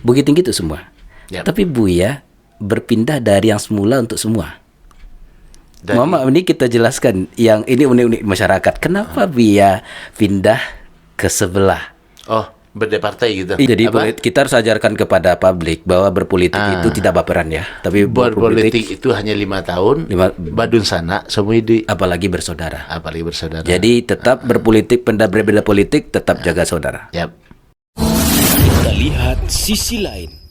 Bukit Tinggi itu semua. Yap. Tapi Buya berpindah dari yang semula untuk semua. Dari- Mama, ini kita jelaskan yang ini unik-unik masyarakat. Kenapa Buya pindah ke sebelah? Oh, berdepartai gitu. Jadi Apa? kita harus ajarkan kepada publik bahwa berpolitik itu tidak baperan ya. Tapi Berpolitik itu hanya 5 tahun. Badun sana semua itu apalagi bersaudara. apalagi bersaudara. Jadi tetap berpolitik, berbeda politik, tetap jaga saudara. Yap. Kita lihat sisi lain.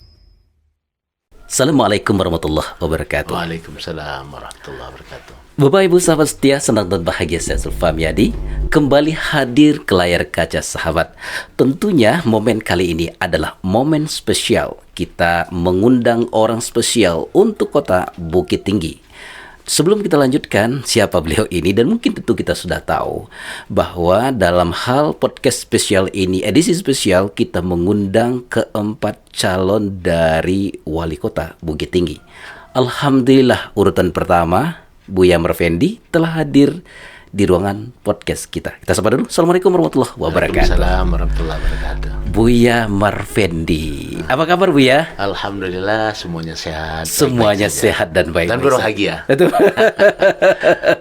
Assalamualaikum warahmatullahi wabarakatuh. Waalaikumsalam warahmatullahi wabarakatuh. Bapak Ibu sahabat setia, senang dan bahagia saya Zulfam Yadi kembali hadir ke layar kaca sahabat. Tentunya momen kali ini adalah momen spesial. Kita mengundang orang spesial untuk kota Bukit Tinggi. Sebelum kita lanjutkan siapa beliau ini, dan mungkin tentu kita sudah tahu bahwa dalam hal podcast spesial ini, edisi spesial, kita mengundang keempat calon dari wali kota Bukit Tinggi. Alhamdulillah urutan pertama Buya Marfendi telah hadir di ruangan podcast kita. Kita sapa dulu. Assalamualaikum warahmatullahi wabarakatuh. Waalaikumsalam warahmatullahi wabarakatuh. Buya Marfendi. Apa kabar Buya? Alhamdulillah semuanya sehat. Semuanya baik-baik saja. sehat dan baik. Dan berbahagia. Itu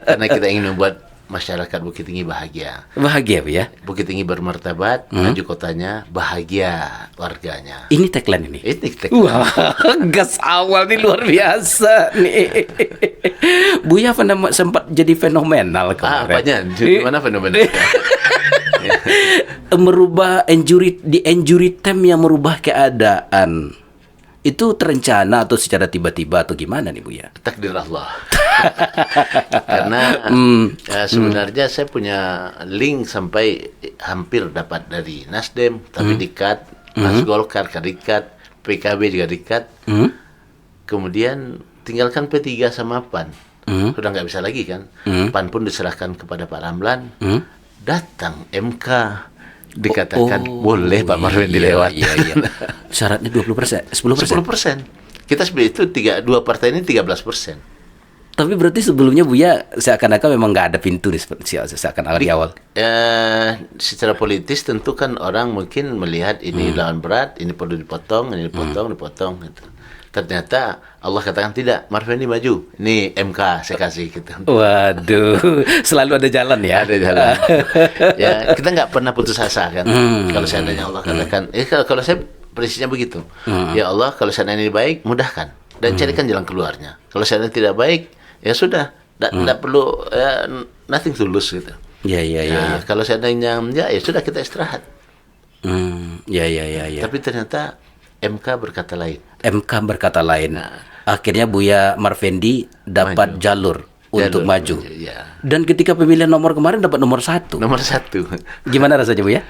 Karena kita ingin membuat masyarakat Bukit Tinggi bahagia. bahagia Buya. Bukit Tinggi bermartabat, maju kotanya, bahagia warganya. Ini tagline ini. Ini Wah, gas awal nih luar biasa nih. Buya sempat jadi fenomenal kemarin. apanya? Di mana fenomena? Merubah injury time yang merubah keadaan. Itu terencana atau secara tiba-tiba atau gimana nih Buya? Takdir Allah. Karena sebenarnya saya punya link sampai hampir dapat dari Nasdem, tapi dikat, Nas Golkar dikat, PKB juga dikat. Kemudian tinggalkan P3 sama PAN. Sudah nggak bisa lagi kan. PAN pun diserahkan kepada Pak Ramlan. Datang MK. Dikatakan boleh Pak Marfendi dilewat. Iya. Syaratnya 20%, 10%. 10%. Kita sebenarnya itu dua partai ini 13%. Tapi berarti sebelumnya Buya seakan-akan memang nggak ada pintu nih seakan-akan di awal. Secara politis tentu kan orang mungkin melihat ini lawan berat, ini perlu dipotong, ini dipotong gitu. Ternyata Allah katakan tidak, Marfendi maju. Ini MK saya kasih gitu. Waduh, selalu ada jalan ya. Ada jalan. Ya, kita nggak pernah putus asa kan. Kalau seandainya Allah katakan, kalau saya prinsipnya begitu. Ya Allah, kalau seandainya ini baik, mudahkan dan carikan jalan keluarnya. Kalau seandainya tidak baik, ya sudah, tidak perlu nothing to lose gitu. Iya. Kalau seandainya ya sudah kita istirahat. Iya. Tapi ternyata MK berkata lain. MK berkata lain. Akhirnya Buya Marfendi dapat jalur untuk maju. Ya. Dan ketika pemilihan nomor kemarin dapat nomor 1. Nomor 1. Gimana rasanya Buya?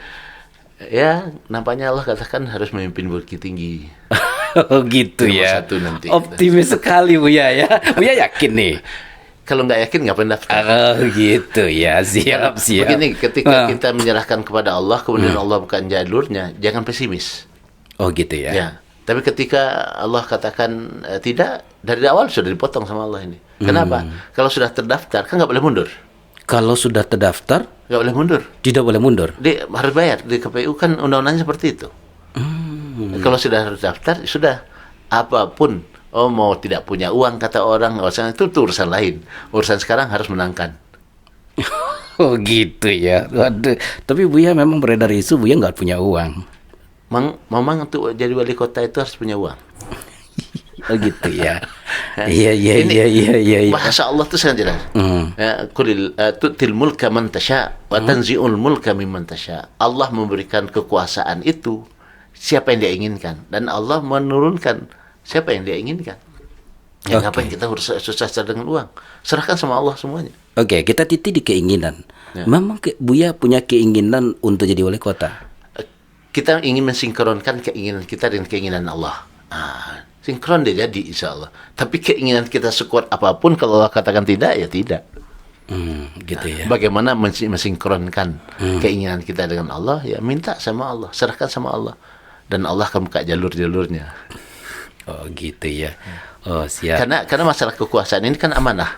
Ya, nampaknya Allah katakan harus memimpin Bukit Tinggi. Oh gitu Nomor ya. 1 nanti. Optimis sekali Buya ya. Buya yakin nih. Kalau nggak yakin nggak pernah daftar. Oh gitu ya. Siap. Begini, ketika kita menyerahkan kepada Allah, kemudian Allah bukan jalurnya, jangan pesimis. Oh gitu ya. Ya. Tapi ketika Allah katakan tidak, dari awal sudah dipotong sama Allah ini. Kenapa? Kalau sudah terdaftar, kan nggak boleh mundur. Kalau sudah terdaftar, Nggak boleh mundur. tidak boleh mundur. Dia harus bayar. Di KPU kan undang-undangnya seperti itu. Kalau sudah terdaftar, sudah. Apapun. Oh, mau tidak punya uang, kata orang. Itu urusan lain. Urusan sekarang harus menangkan. Oh gitu ya. Waduh. Tapi Buya memang beredar isu Buya nggak punya uang. Memang untuk jadi wali kota itu harus punya uang. Oh gitu ya. Iya. Bahasa Allah itu sangat jelas. Tu'til mulka man tasya wa tanzi'ul mulka mimman tasya. Allah memberikan kekuasaan itu siapa yang dia inginkan, dan Allah menurunkan siapa yang dia inginkan. Ya ngapain kita harus susah dengan uang? Serahkan sama Allah semuanya. Oke, kita titik di keinginan. Memang Buya punya keinginan untuk jadi wali kota. Kita ingin mensinkronkan keinginan kita dengan keinginan Allah. Sinkron dia jadi insya Allah. Tapi keinginan kita sekuat apapun, kalau Allah katakan tidak, ya tidak. Gitu ya. Bagaimana mensinkronkan keinginan kita dengan Allah? Ya minta sama Allah, serahkan sama Allah, dan Allah akan buka jalur-jalurnya. Oh gitu ya. Oh siap. Karena masalah kekuasaan ini kan amanah.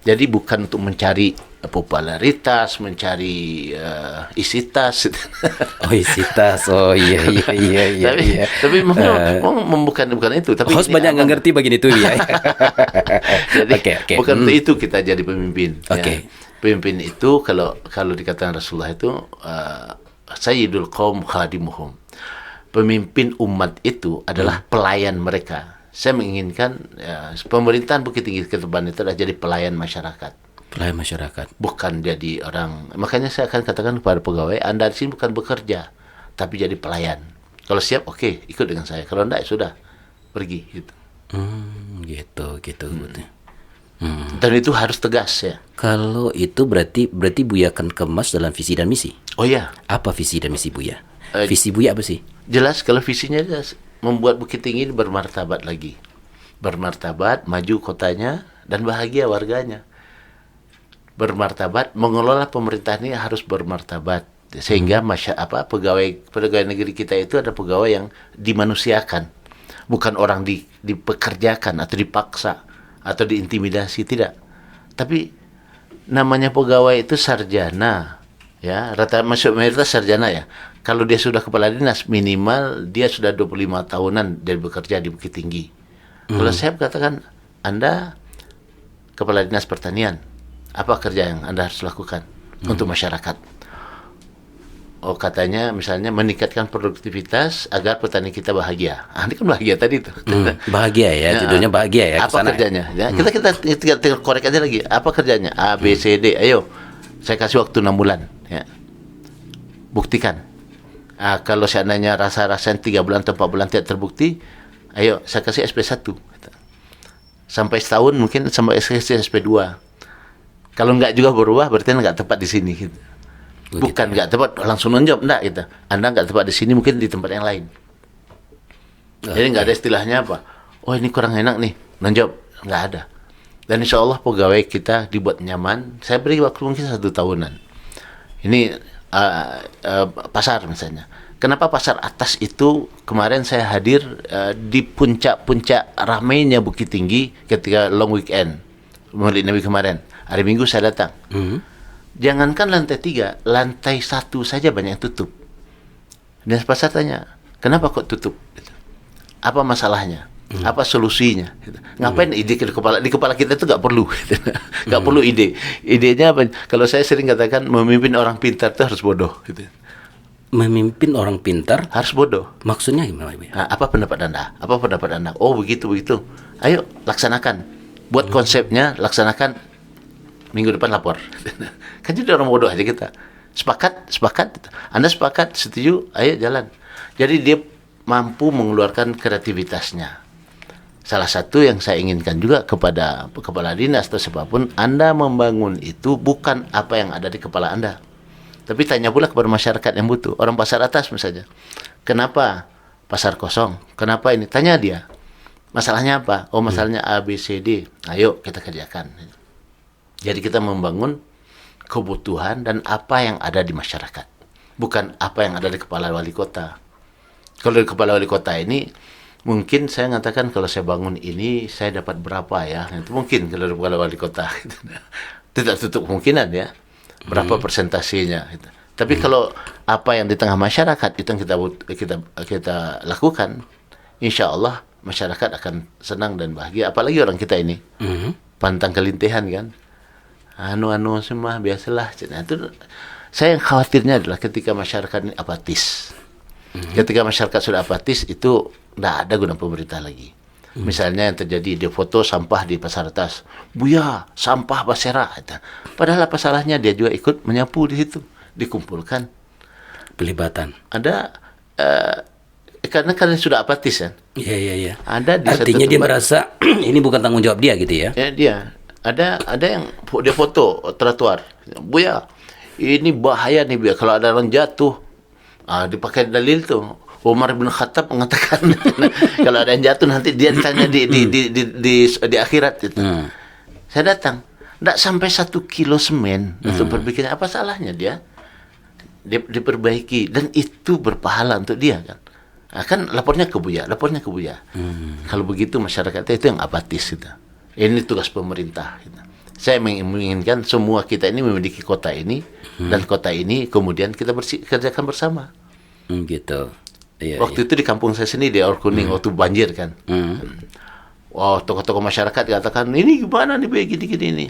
Jadi bukan untuk mencari popularitas, mencari isi tas. Oh, isi tas. Oh, iya. Tapi bukan itu. Tapi Host banyak nggak ngerti begini tuh ya. Jadi Oke. bukan untuk itu kita jadi pemimpin. Oke. Ya. Pemimpin itu kalau dikatakan Rasulullah itu Sayyidul Qaum Khadimuhum. Pemimpin umat itu adalah pelayan mereka. Saya menginginkan pemerintahan Bukit Tinggi Ketuban itu adalah jadi pelayan masyarakat. Pelayan masyarakat. Bukan jadi orang. Makanya saya akan katakan kepada pegawai, Anda di sini bukan bekerja, tapi jadi pelayan. Kalau siap, oke, ikut dengan saya. Kalau enggak, ya sudah, pergi. Gitu. Gitu. Dan itu harus tegas ya. Kalau itu berarti Buya akan kemas dalam visi dan misi. Oh ya, Apa visi dan misi Buya? Visi Buya apa sih? jelas kalau visinya jelas. Membuat Bukit Tinggi bermartabat lagi. Bermartabat, maju kotanya, dan bahagia warganya. Bermartabat, mengelola pemerintahan ini harus bermartabat. Sehingga pegawai negeri kita itu ada pegawai yang dimanusiakan. Bukan orang dipekerjakan atau dipaksa atau diintimidasi, tidak. Tapi namanya pegawai itu sarjana, ya, masuk mayoritas sarjana ya. Kalau dia sudah kepala dinas, minimal dia sudah 25 tahunan dari bekerja di Bukit Tinggi. Kalau saya katakan, Anda kepala dinas pertanian, apa kerja yang Anda harus lakukan untuk masyarakat? Oh, katanya misalnya meningkatkan produktivitas agar petani kita bahagia. Ini kan bahagia tadi tuh. Bahagia ya, judulnya bahagia ya. Apa kerjanya? Ya, kita korek aja lagi. Apa kerjanya? A, B, C, D. Ayo, saya kasih waktu 6 bulan. Ya. Buktikan. Kalau seandainya rasa-rasanya 3 bulan atau 4 bulan tidak terbukti, ayo saya kasih SP1. Sampai setahun mungkin sampai SP2. Kalau nggak juga berubah, berarti nggak tepat di sini. Gitu. Bukan nggak tepat langsung nonjob, enggak gitu. Anda nggak tepat di sini, mungkin di tempat yang lain. Jadi nggak ada istilahnya apa. Oh, ini kurang enak nih, nonjob. Nggak ada. Dan insya Allah pegawai kita dibuat nyaman. Saya beri waktu mungkin 1 tahunan. Ini pasar misalnya. Kenapa pasar atas itu kemarin saya hadir di puncak-puncak ramainya Bukit Tinggi ketika long weekend Maulid Nabi kemarin. Hari Minggu saya datang. Jangankan lantai 3, lantai 1 saja banyak yang tutup. Dan pasar tanya, kenapa kok tutup? Apa masalahnya? Apa solusinya? Ngapain ide di kepala kita itu nggak perlu, nggak perlu ide. Idenya apa? Kalau saya sering katakan memimpin orang pintar itu harus bodoh. Memimpin orang pintar Harus bodoh. maksudnya gimana? Apa pendapat Anda? Apa pendapat Anda? Oh, begitu. Ayo laksanakan. Buat konsepnya, laksanakan. Minggu depan lapor. Kan jadi orang bodoh aja kita. Sepakat. Anda sepakat, setuju, ayo jalan. Jadi dia mampu mengeluarkan kreativitasnya. Salah satu yang saya inginkan juga kepada kepala dinas atau siapapun, Anda membangun itu bukan apa yang ada di kepala Anda. Tapi tanya pula kepada masyarakat yang butuh. Orang pasar atas misalnya. Kenapa pasar kosong? Kenapa ini? Tanya dia. Masalahnya apa? Oh, masalahnya A, B, C, D. Ayo kita kerjakan. Jadi kita membangun kebutuhan dan apa yang ada di masyarakat. Bukan apa yang ada di kepala wali kota. Kalau di kepala wali kota ini, mungkin saya mengatakan kalau saya bangun ini, saya dapat berapa ya. Itu mungkin kalau di kepala wali kota. Tidak tutup kemungkinan ya. Berapa persentasenya. Tapi kalau apa yang di tengah masyarakat, itu yang kita lakukan, insya Allah masyarakat akan senang dan bahagia. Apalagi orang kita ini. Pantang kelintihan kan. Anu semua biasalah. Nah, itu saya yang khawatirnya adalah ketika masyarakat ini apatis. Ketika masyarakat sudah apatis, itu tidak ada guna pemerintah lagi. Misalnya yang terjadi di foto sampah di pasar atas, Buya sampah Basera. Padahal apa salahnya dia juga ikut menyapu di situ, dikumpulkan. Pelibatan. Ada karena sudah apatis kan. Iya. Ada di Artinya satu dia tempat, merasa ini bukan tanggung jawab dia gitu ya. ya dia ada yang dia foto trotoar, Buya ini bahaya nih Buya, kalau ada orang jatuh, dipakai dalil tuh Umar bin Khattab mengatakan kalau ada yang jatuh nanti dia ditanya di akhirat itu. Saya datang, tidak sampai 1 kilo semen untuk berpikir apa salahnya dia diperbaiki, dan itu berpahala untuk dia kan. Kan lapornya ke Buya. Kalau begitu masyarakat itu yang apatis gitu. Ini tugas pemerintah. Gitu. Saya menginginkan semua kita ini memiliki kota ini, dan kota ini kemudian kita kerjakan bersama. Gitu. Iya, Waktu itu di kampung saya sendiri di Aur Kuning, waktu banjir kan. Wow, tokoh-tokoh masyarakat katakan, ini gimana nih begini-gini ini.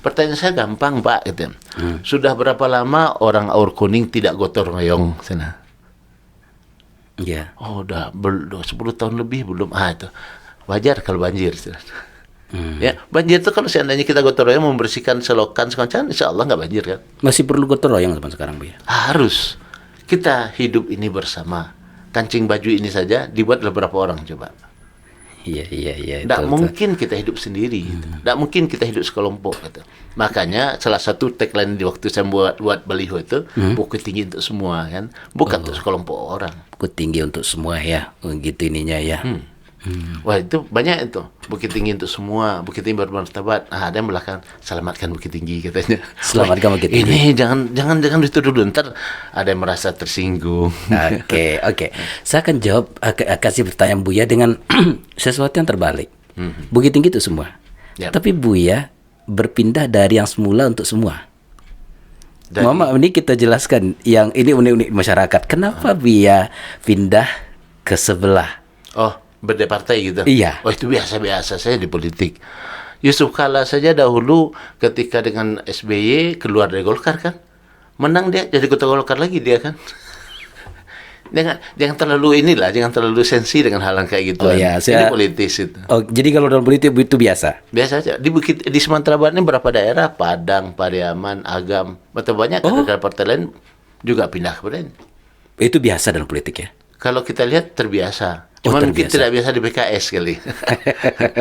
Pertanyaan saya gampang, Pak, gitu. Sudah berapa lama orang Aur Kuning tidak gotong royong sana? Iya. Oh, udah 10 tahun lebih belum. Itu wajar kalau banjir. Ya, banjir itu kalau seandainya kita gotong royong membersihkan selokan sekocan, insya Allah nggak banjir kan. Masih perlu gotong royong zaman sekarang, Bu ya? Harus. Kita hidup ini bersama. Kancing baju ini saja dibuat oleh berapa orang coba? Iya. Tidak mungkin kita hidup sendiri. Tidak mungkin kita hidup sekelompok. Gitu. Makanya salah satu tagline di waktu saya buat baliho itu, Bukit Tinggi untuk semua kan, bukan untuk sekelompok orang. Bukit Tinggi untuk semua ya, gitu ininya ya. Wah, itu banyak itu. Bukit Tinggi untuk semua, Bukit Tinggi bermartabat. Ada yang belakang, selamatkan Bukit Tinggi katanya. Selamatkan Bukit Tinggi. Ini jangan dituduh dulu, ntar ada yang merasa tersinggung. Oke. Saya akan jawab, kasih pertanyaan Buya dengan sesuatu yang terbalik. Bukit Tinggi itu semua. Yap. Tapi Buya berpindah dari yang semula untuk semua. Dari- Mama, ini kita jelaskan yang ini unik-unik masyarakat. Kenapa Buya pindah ke sebelah? Oh, beda partai gitu? Iya. Oh, itu biasa-biasa saya di politik. Yusuf Kala saja dahulu ketika dengan SBY keluar dari Golkar kan, menang dia jadi ketua Golkar lagi dia kan. jangan terlalu sensi dengan hal yang kayak gitu. Oh ya, Ini politis itu. Oh, jadi kalau dalam politik itu biasa. Biasa aja. Di Sumatera Barat ini berapa daerah? Padang, Pariaman, Agam, betul banyak kader partai lain juga pindah ke Padang. Itu biasa dalam politik ya. Kalau kita lihat terbiasa. Oh, Cuma mungkin terbiasa. tidak biasa di PKS kali.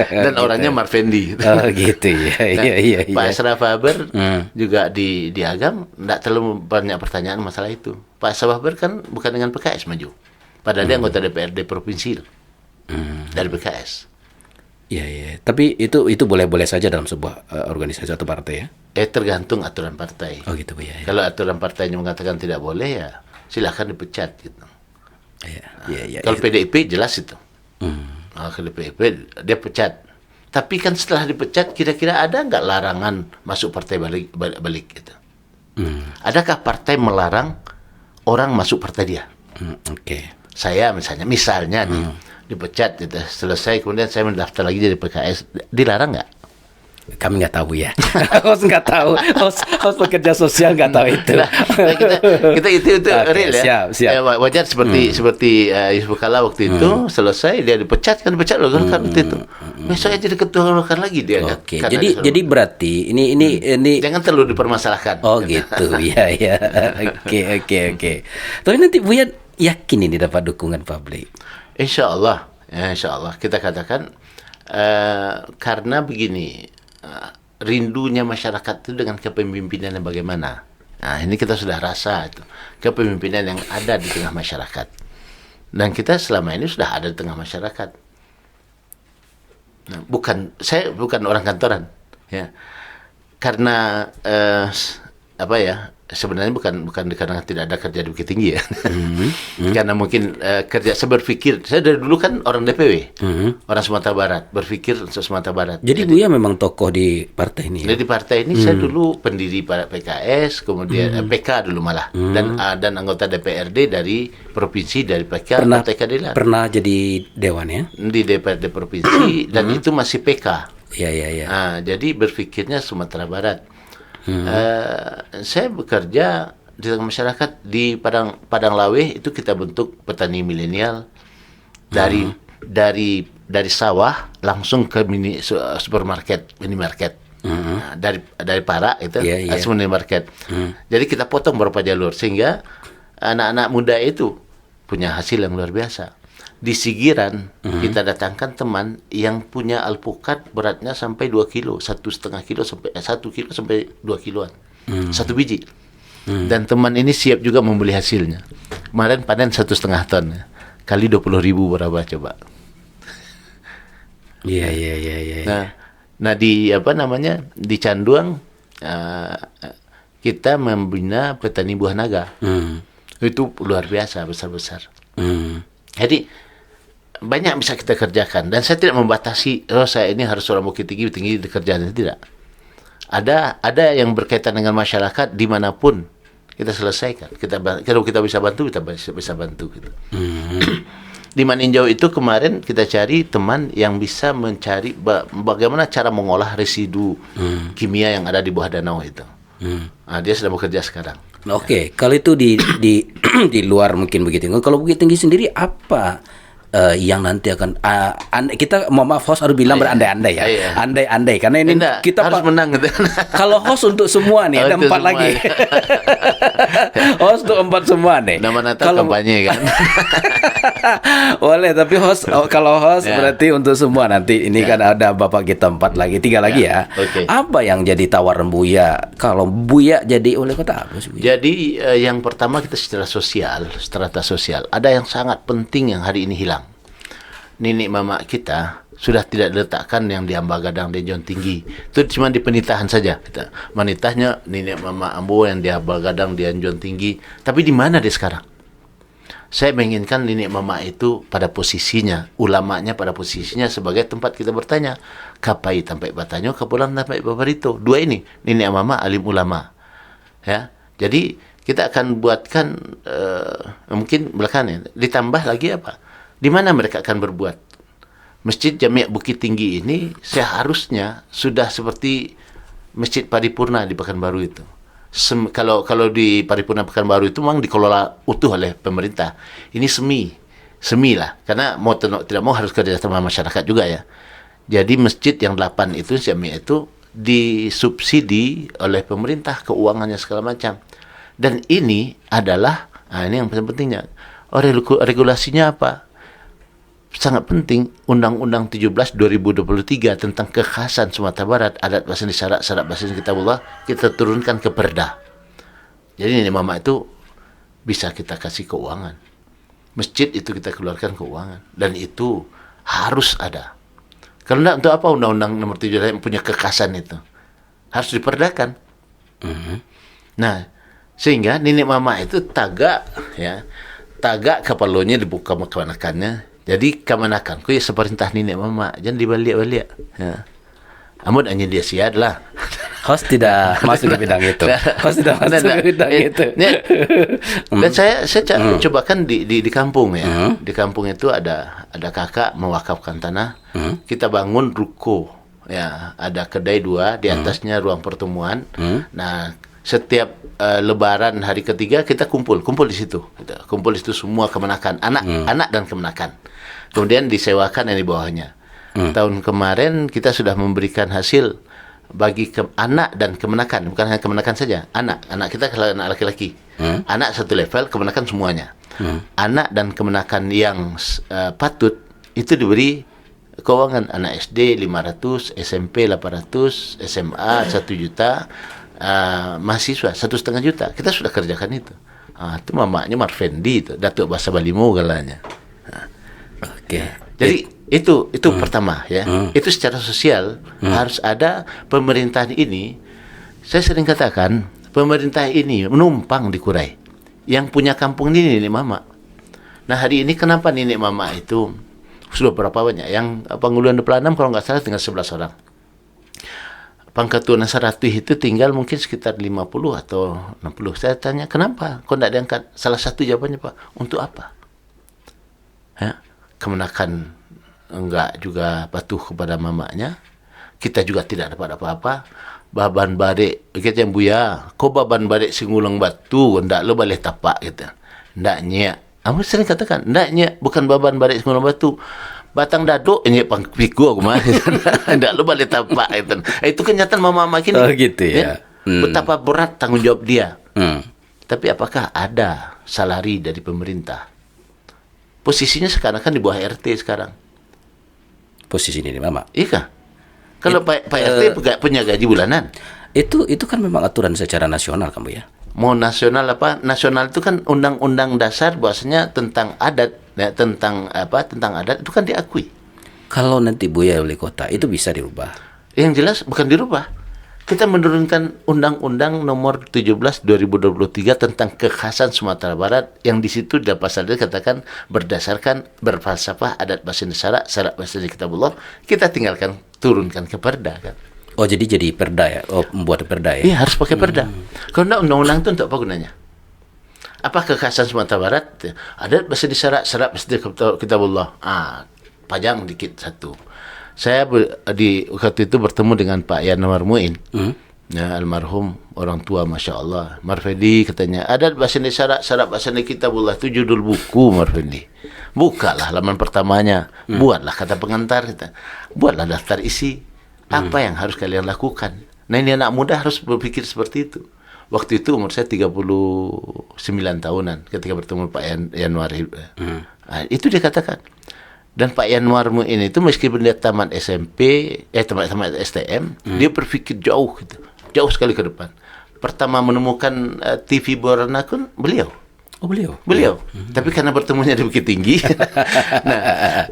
Dan orangnya Marvendi. Oh gitu ya. Iya. Pak Asraf Haber juga di Agam tidak terlalu banyak pertanyaan masalah itu. Pak Asraf Haber kan bukan dengan PKS maju. Padahal dia anggota DPRD provinsi dari PKS. Iya. Tapi itu boleh-boleh saja dalam sebuah organisasi atau partai ya. Tergantung aturan partai. Oh gitu Bu ya. Kalau aturan partainya mengatakan tidak boleh ya silakan dipecat gitu. Iya. Kalau PDIP jelas itu. Kalau PDIP dia pecat. Tapi kan setelah dipecat kira-kira ada nggak larangan masuk partai balik gitu? Adakah partai melarang orang masuk partai dia? Oke. Saya misalnya nih dipecat gitu. Selesai kemudian saya mendaftar lagi jadi PKS, dilarang nggak? Kami nggak tahu ya. Host nggak tahu. Host pekerja sosial nggak tahu itu. Nah, kita itu Oke, real ya. siap. Wajar seperti Yusuf Kala waktu itu selesai dia dipecat loh kan waktu itu. Besoknya jadi ketua Golkar lagi dia kan. Oke. Karena Jadi berarti ini jangan terlalu dipermasalahkan. oh gitu. Iya. Oke. Tapi nanti Buya yakin ini dapat dukungan publik. Insya Allah kita katakan karena begini, rindunya masyarakat itu dengan kepemimpinan yang bagaimana. Nah, ini kita sudah rasa itu kepemimpinan yang ada di tengah masyarakat. Dan kita selama ini sudah ada di tengah masyarakat. Nah, saya bukan orang kantoran, ya. Karena sebenarnya bukan karena tidak ada kerja di Bukit Tinggi ya. Karena mungkin kerja saya berpikir, saya dari dulu kan orang DPW, orang Sumatera Barat, berpikir untuk Sumatera Barat. Jadi Buya memang tokoh di partai ini. Jadi di partai ini saya dulu pendiri PKS, kemudian PK dulu malah, dan anggota DPRD dari provinsi dari PK Partai Keadilan. Pernah jadi dewan ya? Di DPRD provinsi dan itu masih PK. Iya. Nah, jadi berpikirnya Sumatera Barat. Saya bekerja di tengah masyarakat di Padang Lawe itu kita bentuk petani milenial dari sawah langsung ke supermarket, minimarket. Nah, dari Para itu langsung minimarket. Jadi kita potong beberapa jalur sehingga anak-anak muda itu punya hasil yang luar biasa. Di Sigiran kita datangkan teman yang punya alpukat beratnya sampai 2 kilo, 1,5 kilo sampai 1 kilo sampai 2 kiloan, satu biji. Dan teman ini siap juga membeli hasilnya. Kemarin panen 1,5 ton, kali 20.000 berapa coba? Iya. Nah di Canduang kita membina petani buah naga. Itu luar biasa besar-besar. Jadi banyak bisa kita kerjakan dan saya tidak membatasi saya ini harus orang Bukit Tinggi dikerjakan, tidak. Ada yang berkaitan dengan masyarakat dimanapun kita selesaikan. Kalau kita bisa bantu, kita bisa bantu gitu. Di Maninjau itu kemarin kita cari teman yang bisa mencari bagaimana cara mengolah residu kimia yang ada di bawah danau itu. Nah, dia sedang bekerja sekarang. Oke, kalau itu di di luar mungkin Bukit Tinggi. Kalau Bukit Tinggi sendiri apa yang nanti akan kita maaf host harus bilang berandai-andai ya. Iya. Andai-andai karena ini Enggak, kita harus menang gitu. Kalau host untuk semua nih, ada Untuk 4 semua. lagi. Host untuk 4 semua nih. Nama Natal kampanye kan. Boleh, tapi kalau host Ya. berarti untuk semua nanti. Ini kan ada Bapak kita 4 lagi, 3 lagi ya. Oke. Apa yang jadi tawaran Buya? Kalau Buya jadi wali kota apa sih Buya? Jadi yang pertama kita secara sosial, strata sosial. Ada yang sangat penting yang hari ini hilang. Nenek mama kita sudah tidak diletakkan yang di Ambagadang, di Jon Tinggi. Itu cuma di penitahan saja. Menitahnya nenek mama Ambo yang di Ambagadang, di Jon Tinggi. Tapi di mana dia sekarang? Saya menginginkan nenek mama itu pada posisinya, ulamanya pada posisinya sebagai tempat kita bertanya. Kapai sampai batanyo, kapulang sampai babarito. 2 ini, nenek mama, alim ulama. Ya, jadi kita akan buatkan mungkin belakangnya. Ditambah lagi apa? Di mana mereka akan berbuat? Masjid Jami' Bukit Tinggi ini seharusnya sudah seperti Masjid Paripurna di Pekanbaru itu. Kalau di Paripurna Pekanbaru itu memang dikelola utuh oleh pemerintah. Ini semi lah, karena mau tidak mau harus kerjasama masyarakat juga ya. Jadi masjid yang 8 itu Jami' itu disubsidi oleh pemerintah, keuangannya segala macam. Dan ini adalah, ini yang pentingnya. Regulasinya apa? Sangat penting, Undang-Undang 17 2023 tentang kekhasan Sumatera Barat, adat bahasa isyarat, syarat bahasa kitabullah, kita turunkan ke perda. Jadi nenek mama itu bisa kita kasih keuangan. Masjid itu kita keluarkan keuangan. Dan itu harus ada. Karena untuk apa Undang-Undang nomor 7 yang punya kekhasan itu? Harus diperdakan. Nah, sehingga nenek mama itu tagak kepalanya dibuka kemanakannya. Jadi kemanakan ku ya seperintah nenek mama, jangan dibalik-balik. Ya. Amun hanya dia siad lah. Host tidak masuk ke bidang itu. Host tidak masuk ke bidang itu. Dan saya cobakan di kampung ya. Di kampung itu ada kakak mewakafkan tanah. Kita bangun ruko. Ya, ada kedai 2, di atasnya ruang pertemuan. Nah, setiap Lebaran hari ketiga kita kumpul di situ. Kumpul di situ semua kemenakan, anak dan kemenakan. Kemudian disewakan yang di bawahnya. Tahun kemarin kita sudah memberikan hasil bagi anak dan kemenakan, bukan hanya kemenakan saja. Anak kita kalau anak laki-laki. Anak satu level, kemenakan semuanya. Anak dan kemenakan yang patut itu diberi keuangan. Anak SD 500, SMP 800, SMA 1 juta. Mahasiswa 1,5 juta. Kita sudah kerjakan itu. Itu mamanya Marfendi itu, Datuk Bahasa Balimo galanya. Oke. Jadi itu pertama ya. Itu secara sosial harus ada pemerintahan ini. Saya sering katakan pemerintah ini menumpang di Kurai. Yang punya kampung ini nenek mama. Nah hari ini kenapa nenek mama itu sudah berapa banyak? Yang Panguluan 26 kalau nggak salah tinggal 11 orang. Pangkatuan Saratih itu tinggal mungkin sekitar 50 atau 60. Saya tanya, kenapa? Kok tidak diangkat? Salah satu jawabannya, Pak, untuk apa? Ya, kemenakan enggak juga patuh kepada mamanya. Kita juga tidak dapat apa-apa. Baban badek, kita yang Buya, kok baban badek singulang batu, ndak lo boleh tapak gitu. Ndak nyak. Aku sering katakan, ndak nyak, bukan baban badek singulang batu. Batang daduk ini pangpiku aku mah. Ndak lo boleh tapak gitu. Itu kenyataan mama-mama kini. Oh gitu ya. Betapa berat tanggung jawab dia. Tapi apakah ada salari dari pemerintah? Posisinya sekarang kan di bawah RT sekarang. Posisi ini mama. Iya kah? Kalau Pak RT punya gaji bulanan. Itu kan memang aturan secara nasional kamu ya. Mau nasional apa? Nasional itu kan undang-undang dasar bahwasanya tentang adat, ya, tentang adat itu kan diakui. Kalau nanti Buya wali kota itu bisa dirubah. Yang jelas bukan dirubah. Kita menurunkan Undang-Undang Nomor 17 2023 tentang kekhasan Sumatera Barat yang di situ dalam pasal dikatakan berdasarkan berfalsafah adat bahasa Indonesia, syarat bahasa kitabullah, kita tinggalkan turunkan ke perda kan. Oh, jadi perda ya? Oh, membuat perda ya? Iya, harus pakai perda. Kalau enggak, undang-undang itu untuk apa gunanya? Apa kekhasan Sumatera Barat? Adat bahasa disyarat bahasa kitabullah. Pajang dikit satu. Saya di waktu itu bertemu dengan Pak Yanwar Muin. Ya, almarhum, orang tua, Masya Allah. Marfedi katanya, adat bahasa disyarat bahasa kitabullah, itu judul buku, Marfedi. Bukalah halaman pertamanya, buatlah kata pengantar kita. Buatlah daftar isi. Apa yang harus kalian lakukan? Nah, ini anak muda harus berpikir seperti itu. Waktu itu umur saya 39 tahunan ketika bertemu Pak Yanwar. Itu dia katakan. Dan Pak Yanwar Muin itu meskipun dia tamat SMP, tamat STM, dia berpikir jauh gitu. Jauh sekali ke depan. Pertama menemukan TV Borana pun beliau. Oh, beliau. Tapi karena bertemunya di Bukit Tinggi. Nah,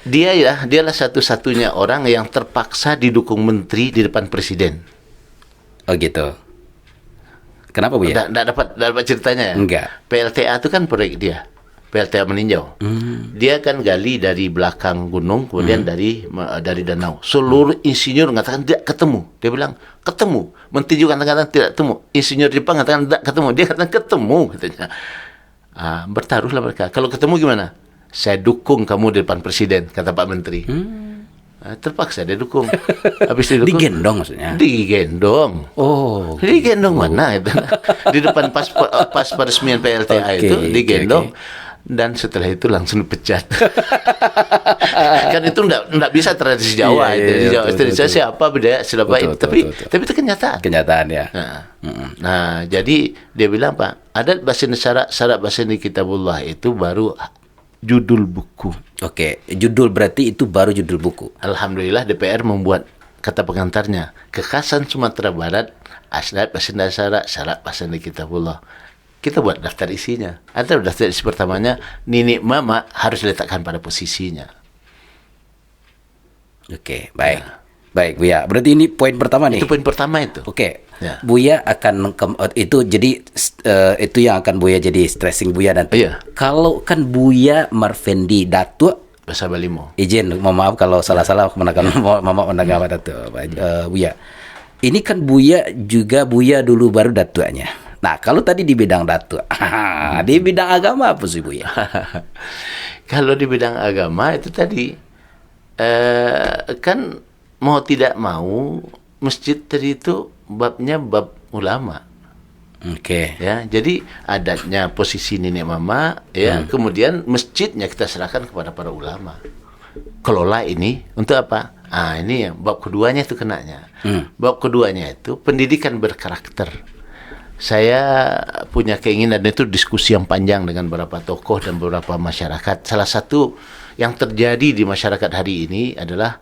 dialah satu-satunya orang yang terpaksa didukung menteri di depan presiden. Oh, gitu. Kenapa, Bu ya? Nggak dapat ceritanya ya? Enggak. PLTA itu kan proyek dia. PLTA meninjau. Dia kan gali dari belakang gunung, kemudian dari danau. Seluruh insinyur mengatakan tidak ketemu. Dia bilang ketemu. Menteri juga katakan tidak ketemu. Insinyur Jepang mengatakan tidak ketemu. Dia katakan ketemu, katanya. Bertaruhlah mereka. Kalau ketemu gimana? Saya dukung kamu di depan presiden, kata Pak Menteri. Terpaksa dia dukung. Habis didukung, Digendong maksudnya? Digendong. Oh. Digendong mana itu? Di depan pas peresmian PLTA itu digendong. Dan setelah itu langsung dipecat. Kan itu enggak bisa tradisi Jawa. Tradisi siapa beda siapa itu. Tapi itu kenyataan. Kenyataan ya. Nah, jadi dia bilang, Pak, adat bahasa syarat bahasa kitabullah itu baru judul buku. Oke, judul berarti itu baru judul buku. Alhamdulillah DPR membuat kata pengantarnya, kekhasan Sumatera Barat, adat bahasa syarat bahasa kitabullah. Kita buat daftar isinya. Ada daftar isi pertamanya, Nini Mama harus diletakkan pada posisinya. Oke, baik. Baik, Buya. Berarti ini poin pertama nih. Itu poin pertama itu. Oke. Ya. Buya akan itu jadi itu yang akan Buya jadi stressing Buya nanti. Iya. Kalau kan Buya Marfendi Datuk, Bahasa Balimo. izin, mohon maaf kalau salah-salah menekan Mama mendengar Datuk. Buya. Ini kan Buya dulu baru Datuknya. Nah, kalau tadi di bidang Datuk, di bidang agama apa sih Buya? Kalau di bidang agama itu tadi kan mau tidak mau masjid tadi itu babnya bab ulama. Oke. Ya, jadi adatnya posisi nenek mama ya, kemudian masjidnya kita serahkan kepada para ulama. Kelola ini untuk apa? Ini yang bab keduanya itu kenanya. Bab keduanya itu pendidikan berkarakter. Saya punya keinginan itu diskusi yang panjang dengan beberapa tokoh dan beberapa masyarakat. Salah satu yang terjadi di masyarakat hari ini adalah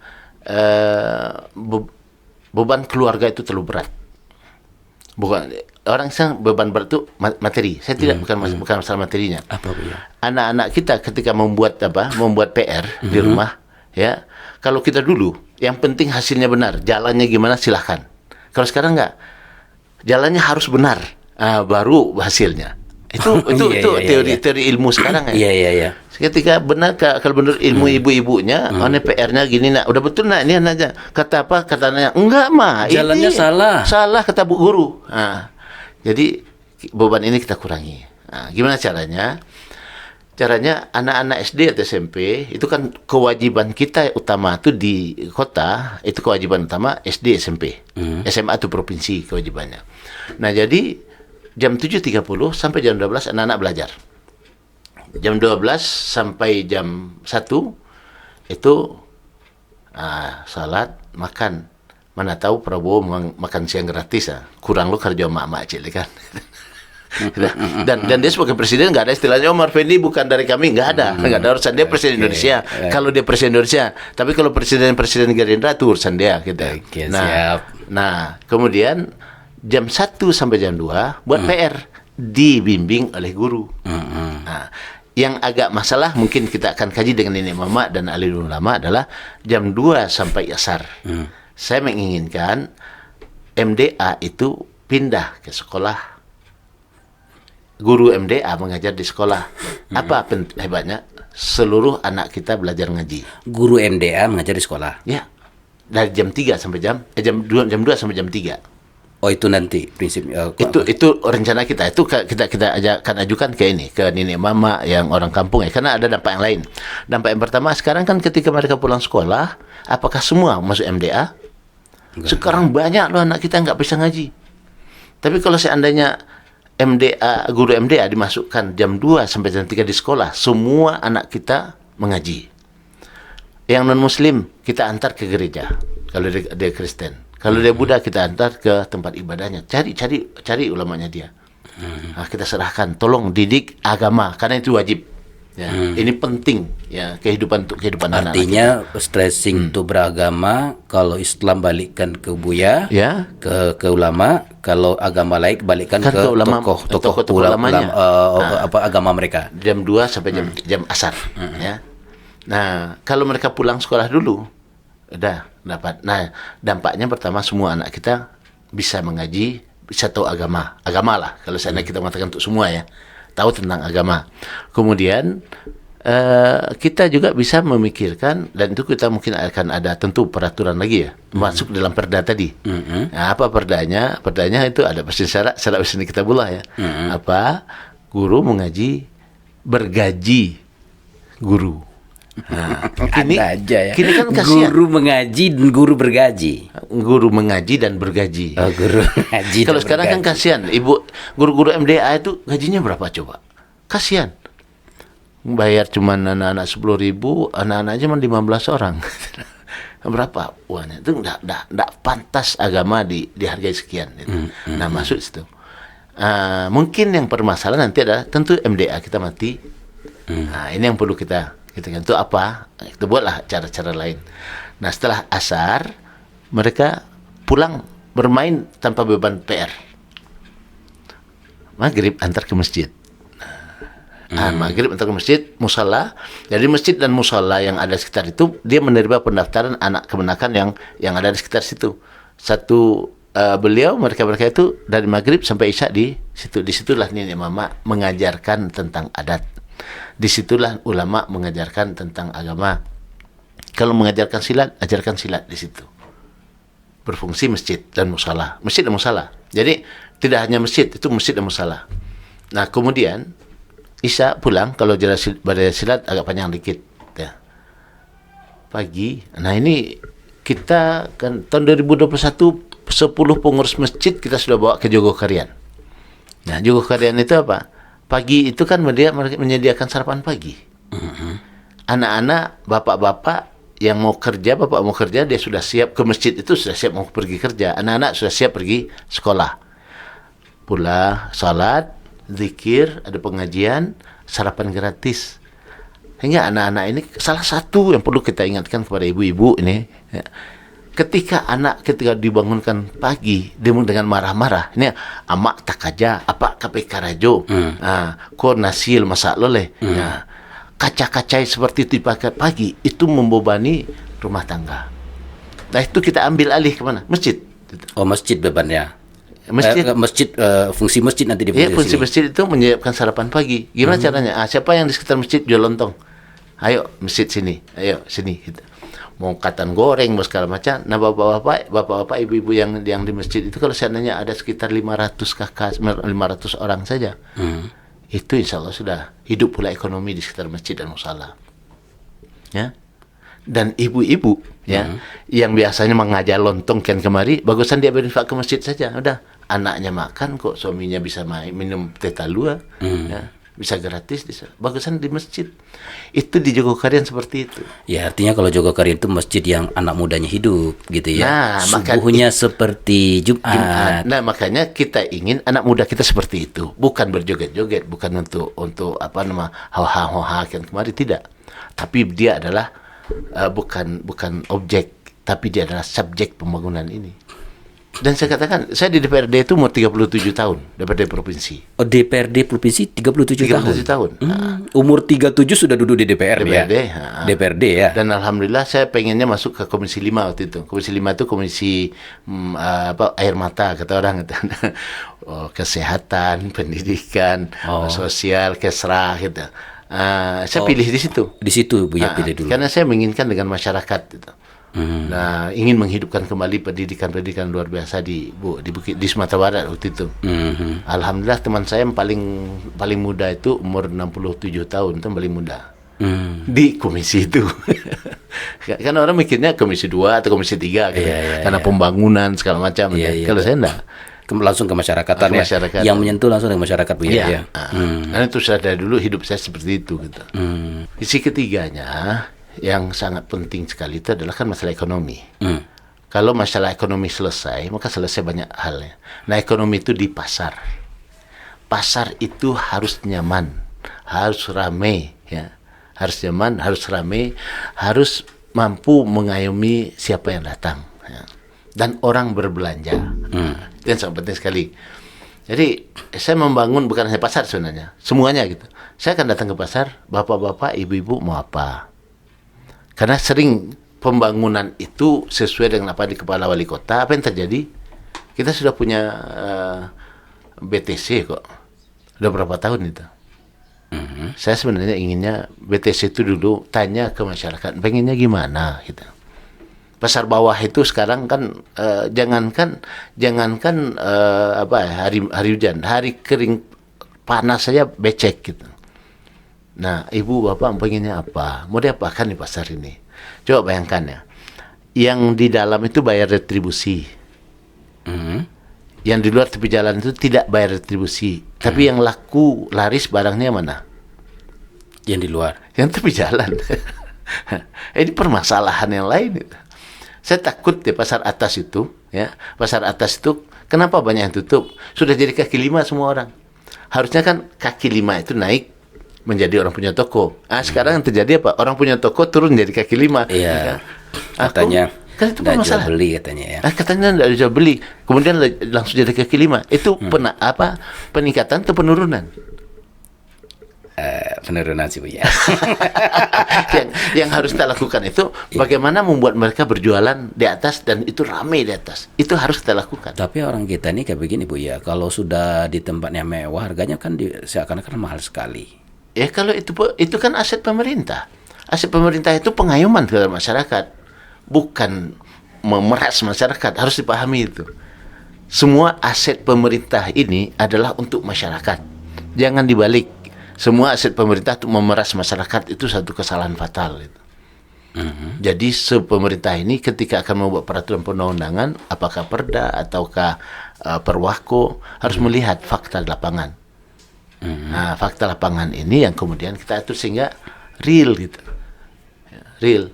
beban keluarga itu terlalu berat. Bukan orang yang beban berat itu materi. Saya tidak bukan masalah materinya. Apa Bu ya? Anak-anak kita ketika membuat PR di rumah, ya. Kalau kita dulu, yang penting hasilnya benar, jalannya gimana silahkan. Kalau sekarang enggak, jalannya harus benar, baru hasilnya. Itu teori ilmu sekarang ya. Iya. Ketika benar kalau benar ilmu ibu-ibunya, PR-nya gini nak, udah betul nak ini aja. Kata apa? Katanya enggak mah. Jalannya ini salah. Salah kata bu guru. Jadi beban ini kita kurangi. Gimana caranya? Caranya anak-anak SD atau SMP itu kan kewajiban kita utama itu di kota, itu kewajiban utama SD SMP. SMA itu provinsi kewajibannya. Nah, jadi jam 7.30 sampai jam 12 anak-anak belajar. Jam 12 sampai jam 1 itu salat, makan. Mana tahu Prabowo makan siang gratis kurang lu kerja mak-mak cik kan. dan dia sebagai presiden nggak ada istilahnya Omar Fendi bukan dari kami, nggak ada urusan dia presiden Indonesia. Kalau dia presiden Indonesia, tapi kalau presiden Gerindra itu urusan dia gitu. Nah, kemudian jam 1 sampai jam 2 buat PR dibimbing oleh guru. Nah, yang agak masalah mungkin kita akan kaji dengan nenek mama dan ahli ulama adalah jam 2 sampai asar. Saya menginginkan MDA itu pindah ke sekolah. Guru MDA mengajar di sekolah. Apa hebatnya? Seluruh anak kita belajar ngaji. Guru MDA mengajar di sekolah. Ya. dari jam 3 sampai jam 2 sampai jam 3. Oh, itu nanti prinsipnya. Itu rencana kita. Itu kita ajukan ke ini, ke nenek mama yang orang kampung ya, karena ada dampak yang lain. Dampak yang pertama, sekarang kan ketika mereka pulang sekolah, apakah semua masuk MDA? Enggak. Sekarang banyak loh anak kita nggak bisa ngaji. Tapi kalau seandainya guru MDA dimasukkan jam 2 sampai jam 3 di sekolah, semua anak kita mengaji. Yang non muslim kita antar ke gereja kalau dia Kristen. Kalau dia Buddha kita antar ke tempat ibadahnya. Cari ulamanya dia. Nah, kita serahkan, tolong didik agama karena itu wajib. Ya, ini penting ya kehidupan anak-anak. Artinya stressing itu beragama, kalau Islam balikkan ke Buya, ya, ke ulama, kalau agama lain balikkan kan ke ulama, tokoh ulamanya. Agama mereka. Jam 2 sampai jam asar, ya. Nah, kalau mereka pulang sekolah dulu, udah dapat. Nah, dampaknya pertama semua anak kita bisa mengaji, bisa tahu agama lah. Kalau seandainya kita mengatakan untuk semua ya, tahu tentang agama. Kemudian kita juga bisa memikirkan, dan itu kita mungkin akan ada tentu peraturan lagi ya, masuk dalam perda tadi. Nah, apa perdanya? Perdanya itu ada pasti syarat usul kitabullah ya. Apa? Guru mengaji bergaji guru. Nah, Ada aja ya. Kini kan kasihan. Guru mengaji dan guru bergaji. Guru mengaji dan bergaji. Oh, guru mengaji. Kalau sekarang kan kasihan, guru-guru MDA itu gajinya berapa coba? Kasihan. Bayar cuma anak-anak 10.000, anak-anak aja cuma 15 orang. Berapa uangnya? Itu enggak pantas agama dihargai sekian gitu. Nah, masuk situ. Mungkin yang permasalahan nanti adalah tentu MDA kita mati. Nah, ini yang perlu kita itu apa? Kita buatlah cara-cara lain. Nah, setelah asar mereka pulang bermain tanpa beban PR. Maghrib antar ke masjid. Maghrib antar ke masjid, musala. Jadi masjid dan musala yang ada sekitar itu, dia menerima pendaftaran anak kemenakan yang ada di sekitar situ. Mereka itu dari maghrib sampai isya di situ. Disitulah nenek mama mengajarkan tentang adat. Disitulah ulama mengajarkan tentang agama. Kalau mengajarkan silat, ajarkan silat di situ. Berfungsi masjid dan musala. Masjid dan musala. Jadi tidak hanya masjid, itu masjid dan musala. Nah, kemudian isya pulang, kalau badai silat agak panjang dikit ya. Pagi. Nah, ini kita kan tahun 2021 10 pengurus masjid kita sudah bawa ke Jogokarian. Nah, Jogokarian itu apa? Pagi itu kan dia menyediakan sarapan pagi. Anak-anak, bapak-bapak yang mau kerja, dia sudah siap ke masjid, itu sudah siap mau pergi kerja. Anak-anak sudah siap pergi sekolah. Pula salat, zikir, ada pengajian, sarapan gratis. Hingga anak-anak ini salah satu yang perlu kita ingatkan kepada ibu-ibu ini, ya. Ketika dibangunkan pagi dengan marah-marah, ini amak tak aja, apa KPK rajo, ko nasil masak loleh, kaca-kacai seperti itu dipakai pagi, itu membebani rumah tangga. Nah, itu kita ambil alih kemana? Masjid. Oh, masjid bebannya. Masjid, fungsi masjid nanti fungsi masjid itu menyiapkan sarapan pagi. Gimana caranya? Siapa yang di sekitar masjid jual lontong? Ayo masjid sini, ayo sini. Gitu. Mau katan goreng, mau segala macam. Nah, bapak-bapak, ibu-ibu yang di masjid itu kalau seandainya ada sekitar 500 orang saja, itu insya Allah sudah hidup pula ekonomi di sekitar masjid dan musala. Ya. Dan ibu-ibu ya, yang biasanya mengajar lontong kian kemari, bagusan dia berinfak ke masjid saja. Udah, anaknya makan kok, suaminya bisa minum teh talua, ya. Bisa gratis, bagusan di masjid. Itu di Jogokarian seperti itu. Ya, artinya kalau Jogokarian itu masjid yang anak mudanya hidup gitu ya. Nah, subuhnya seperti Jumat. Nah, makanya kita ingin anak muda kita seperti itu, bukan berjoget-joget, bukan untuk apa nama haha kan kemarin, tidak. Tapi dia adalah bukan objek, tapi dia adalah subjek pembangunan ini. Dan saya katakan, saya di DPRD itu umur 37 tahun, DPRD Provinsi. Oh, DPRD Provinsi 37 tahun. Umur 37 sudah duduk di DPR ya? DPRD ya? Dan Alhamdulillah saya pengennya masuk ke Komisi 5 waktu itu. Komisi 5 itu komisi air mata, kata orang. Kesehatan, pendidikan, sosial, kesra gitu. Saya pilih di situ. Di situ Bu ya pilih dulu. Karena saya menginginkan dengan masyarakat gitu. Nah, ingin menghidupkan kembali pendidikan luar biasa di di Sumatera Barat waktu itu. Alhamdulillah teman saya yang paling muda itu umur 67 tahun, itu paling muda. Di komisi itu. Karena orang mikirnya komisi 2 atau komisi 3 gitu. Karena pembangunan segala macam. Kalau saya enggak, langsung ke masyarakatan ya. Masyarakat. Yang menyentuh langsung dengan masyarakat Bu ya. Karena itu sudah dari dulu hidup saya seperti itu gitu. Sisi ketiganya yang sangat penting sekali itu adalah kan masalah ekonomi. Kalau masalah ekonomi selesai, maka selesai banyak halnya. Nah, ekonomi itu di pasar. Pasar itu harus nyaman, harus ramai, ya. Harus nyaman, harus ramai, harus mampu mengayomi siapa yang datang, ya. Dan orang berbelanja. Itu yang sangat penting sekali. Jadi saya membangun bukan hanya pasar sebenarnya, semuanya gitu. Saya akan datang ke pasar, bapak-bapak, ibu-ibu mau apa? Karena sering pembangunan itu sesuai dengan apa di kepala wali kota. Apa yang terjadi? Kita sudah punya BTC kok. Sudah berapa tahun itu? Saya sebenarnya inginnya BTC itu dulu tanya ke masyarakat, pengennya gimana gitu. Pasar bawah itu sekarang kan jangankan hari hujan, hari kering panas saja becek gitu. Nah, ibu bapak pengennya apa? Mau diapakan di pasar ini? Coba bayangkan ya. Yang di dalam itu bayar retribusi. Yang di luar tepi jalan itu tidak bayar retribusi. Tapi yang laris barangnya mana? Yang di luar. Yang tepi jalan. Ini permasalahan yang lain itu. Saya takut di pasar atas itu, ya. Pasar atas itu kenapa banyak yang tutup? Sudah jadi kaki lima semua orang. Harusnya kan kaki lima itu naik menjadi orang punya toko. Sekarang yang terjadi apa? Orang punya toko turun jadi kaki lima. Iya. Katanya kan itu tidak jual masalah. beli katanya ya. Katanya tidak jual beli. Kemudian langsung jadi kaki lima. Itu peningkatan atau penurunan? Penurunan sih Bu ya. yang harus kita lakukan itu bagaimana membuat mereka berjualan di atas dan itu ramai di atas. Itu harus kita lakukan. Tapi orang kita ini kayak begini Bu ya. Kalau sudah di tempatnya mewah, harganya kan seakan-akan mahal sekali. Ya kalau itu kan aset pemerintah. Aset pemerintah itu pengayoman kepada masyarakat, bukan memeras masyarakat. Harus dipahami itu. Semua aset pemerintah ini adalah untuk masyarakat. Jangan dibalik. Semua aset pemerintah untuk memeras masyarakat itu satu kesalahan fatal. Gitu. Jadi pemerintah ini ketika akan membuat peraturan perundang-undangan, apakah Perda ataukah Perwako, harus melihat fakta di lapangan. Nah, fakta lapangan ini yang kemudian kita atur sehingga real gitu. Real.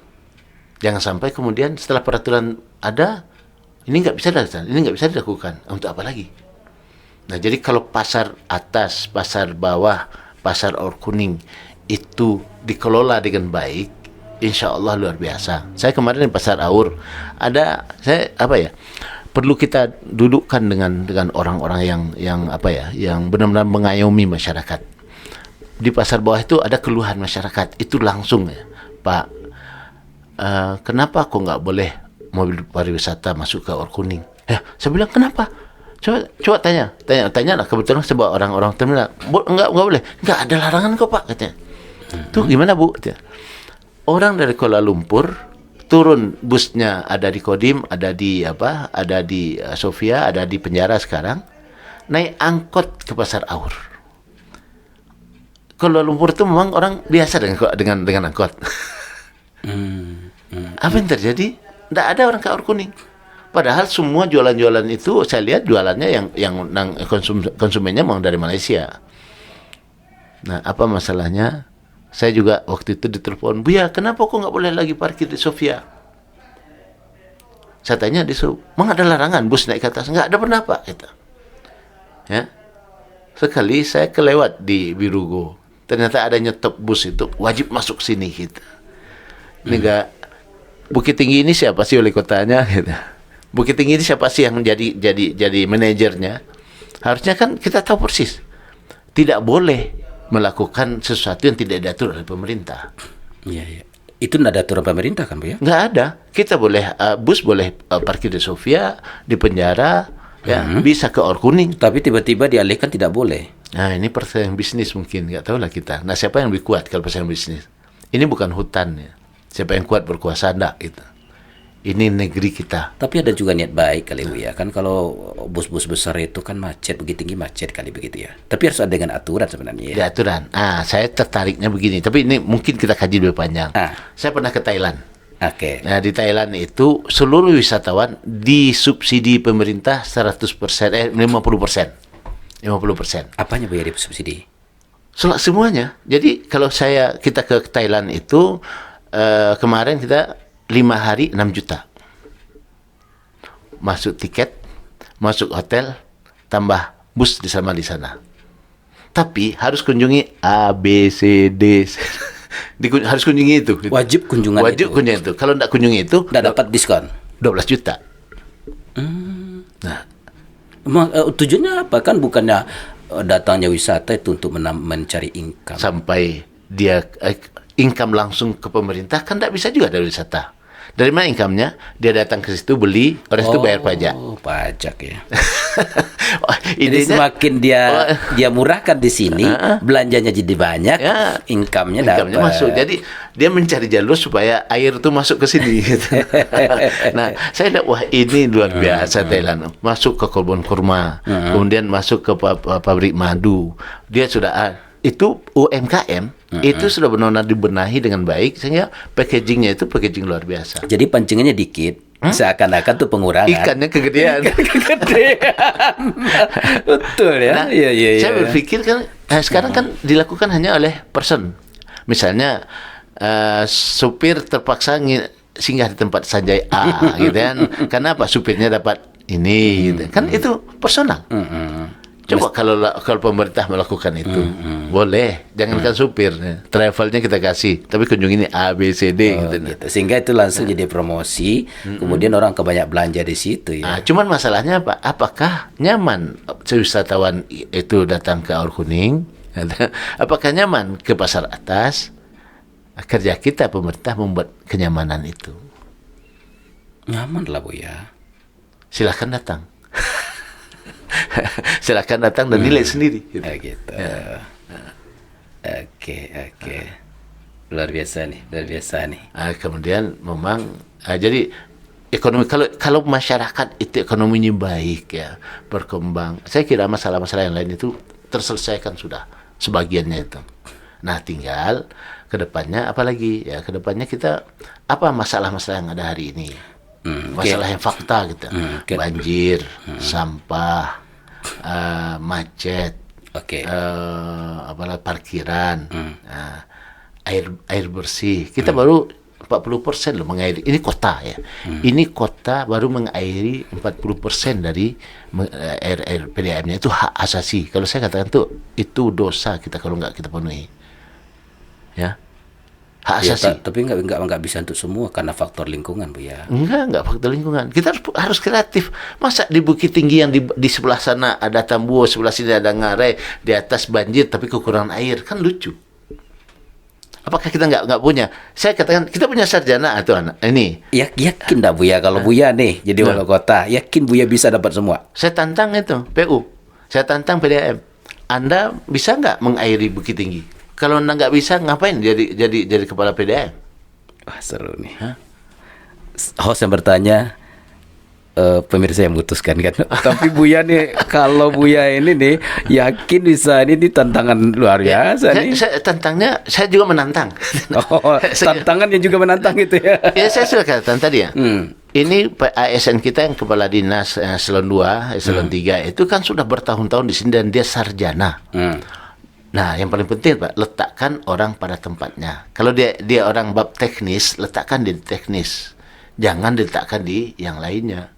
Jangan sampai kemudian setelah peraturan ada, ini nggak bisa dilakukan, ini nggak bisa dilakukan. Untuk apa lagi? Nah, jadi kalau pasar atas, pasar bawah, pasar Aur Kuning itu dikelola dengan baik, insya Allah luar biasa. Saya kemarin di pasar Aur perlu kita dudukkan dengan orang-orang yang benar-benar mengayomi masyarakat. Di pasar bawah itu ada keluhan masyarakat, itu langsung ya, Pak, kenapa kok nggak boleh mobil pariwisata masuk ke Aur Kuning? Ya, saya bilang kenapa? Coba tanya lah, kebetulan sebuah orang-orang terminal, enggak boleh, enggak ada larangan kok Pak katanya. Tuh gimana Bu? Orang dari Kuala Lumpur turun busnya ada di Kodim, ada di Sofia, ada di penjara sekarang, naik angkot ke pasar Aur. Kuala Lumpur itu memang orang biasa dengan angkot. Apa yang terjadi? Tidak ada orang ke Aur Kuning. Padahal semua jualan-jualan itu saya lihat jualannya yang konsumennya memang dari Malaysia. Nah, apa masalahnya? Saya juga waktu itu ditelepon, "Buya, kenapa kok nggak boleh lagi parkir di Sofia?" Saya tanya memang ada larangan bus naik ke atas? Nggak ada, pernah Pak? Gitu. Ya. Sekali saya kelewat di Birugo, ternyata ada nyetop bus itu wajib masuk sini gitu. Bukit Tinggi ini siapa sih wali kotanya gitu. Bukit Tinggi ini siapa sih yang jadi manajernya? Harusnya kan kita tahu persis. Tidak boleh melakukan sesuatu yang tidak diatur oleh pemerintah. Iya. Itu tidak ada aturan pemerintah kan Bu ya? Nggak ada. Kita boleh bus boleh parkir di Sofia, di penjara, ya bisa ke Aur Kuning. Tapi tiba-tiba dialihkan tidak boleh. Nah, ini persaingan bisnis mungkin, nggak tahu lah kita. Nah, siapa yang lebih kuat kalau persaingan bisnis? Ini bukan hutan ya. Siapa yang kuat berkuasa enggak gitu. ini negeri kita. Tapi ada juga niat baik kali Bu ya. Kan kalau bus-bus besar itu kan macet, begitu tinggi macet kali begitu ya. Tapi harus ada dengan aturan sebenarnya Di ya. aturan. Saya tertariknya begini, tapi ini mungkin kita kaji lebih panjang. Saya pernah ke Thailand. Oke. Nah, di Thailand itu seluruh wisatawan disubsidi pemerintah 50%. 50%. Apanya Bu ya disubsidi? Semuanya. Jadi kalau kita ke Thailand itu kemarin kita 5 hari 6 juta. Masuk tiket, masuk hotel, tambah bus di sana. Tapi harus kunjungi A, B, C, D. Harus kunjungi itu. Wajib kunjungan Wajib itu. kunjungi itu. Kalau tidak kunjungi itu, Nggak dapat diskon. 12 juta. Nah, Emang tujuannya apa? Kan bukannya datangnya wisata itu untuk mencari income. sampai dia income langsung ke pemerintah kan tidak bisa juga dari wisata. Dari mana income-nya? Dia datang ke situ beli, orang situ bayar pajak. Oh, pajak ya. Jadi Idenya, semakin dia murahkan di sini, belanjanya jadi banyak, Ya. income-nya income-nya dapat. masuk. Jadi dia mencari jalur supaya air itu masuk ke sini. Gitu. Nah, saya lihat wah ini luar biasa Thailand. Masuk ke kebun kurma, kemudian masuk ke pabrik madu. Dia sudah itu UMKM itu sudah benar-benar dibenahi dengan baik sehingga packagingnya itu packaging luar biasa. Jadi pancingannya dikit, seakan-akan tuh pengurangan. Ikannya kegedean. Kegedean. Betul ya. Nah, Iya. saya berpikir kan sekarang kan dilakukan hanya oleh person. Misalnya supir terpaksa singgah di tempat Sanjay A gitu kan. Karena apa? Supirnya dapat ini gitu. Kan itu personal. Coba kalau pemerintah melakukan itu, boleh. Jangankan supir, travelnya kita kasih, tapi kunjungi ini A, B, C, D gitu. Gitu. Sehingga itu langsung jadi promosi, kemudian orang kebanyak belanja di situ ya. Cuman masalahnya apa? Apakah nyaman wisatawan itu datang ke Aur Kuning? Apakah nyaman ke pasar atas? Kerja kita pemerintah membuat kenyamanan itu. Nyaman lah Bu ya. Silahkan datang. Silahkan datang dan nilai sendiri. Gitu. Gitu. Oke. Luar biasa nih. Kemudian memang jadi ekonomi kalau masyarakat itu ekonominya baik ya berkembang, saya kira masalah-masalah yang lain itu terselesaikan sudah sebagiannya itu. Nah tinggal kedepannya apalagi ya kedepannya kita apa masalah-masalah yang ada hari ini, masalah yang fakta gitu, banjir, sampah, macet, parkiran, air bersih. Kita baru 40% loh mengairi. Ini kota ya. Ini kota baru mengairi 40% dari air PDAM-nya. Itu hak asasi. Kalau saya katakan itu dosa kita kalau nggak kita penuhi. Ya. Hak asasi. Ya, tapi nggak bisa untuk semua karena faktor lingkungan Bu ya. Enggak faktor lingkungan. Kita harus kreatif. Masa di Bukit Tinggi yang di sebelah sana ada Tambuo, sebelah sini ada Ngarai, di atas banjir tapi kekurangan air, kan lucu. Apakah kita nggak punya? Saya katakan kita punya sarjana atau anak ini. Yakin dah Bu ya kalau Buya nih jadi wali kota, yakin Buya bisa dapat semua. Saya tantang itu PU. Saya tantang PDAM. Anda bisa nggak mengairi Bukit Tinggi? Kalau Anda nggak bisa, ngapain jadi kepala PDAM? Wah seru nih. Host yang bertanya, pemirsa yang memutuskan kan. Tapi Buya nih, kalau Buya ini nih yakin bisa ini tantangan luar biasa nih. Tantangnya, saya juga menantang. Oh, tantangannya juga menantang gitu ya. Ya saya sudah katakan tadi ya. Ini ASN kita yang kepala dinas eselon 2, eselon 3 itu kan sudah bertahun-tahun di sini dan dia sarjana. Nah, yang paling penting Pak, letakkan orang pada tempatnya. Kalau dia orang bab teknis, letakkan di teknis. Jangan diletakkan di yang lainnya.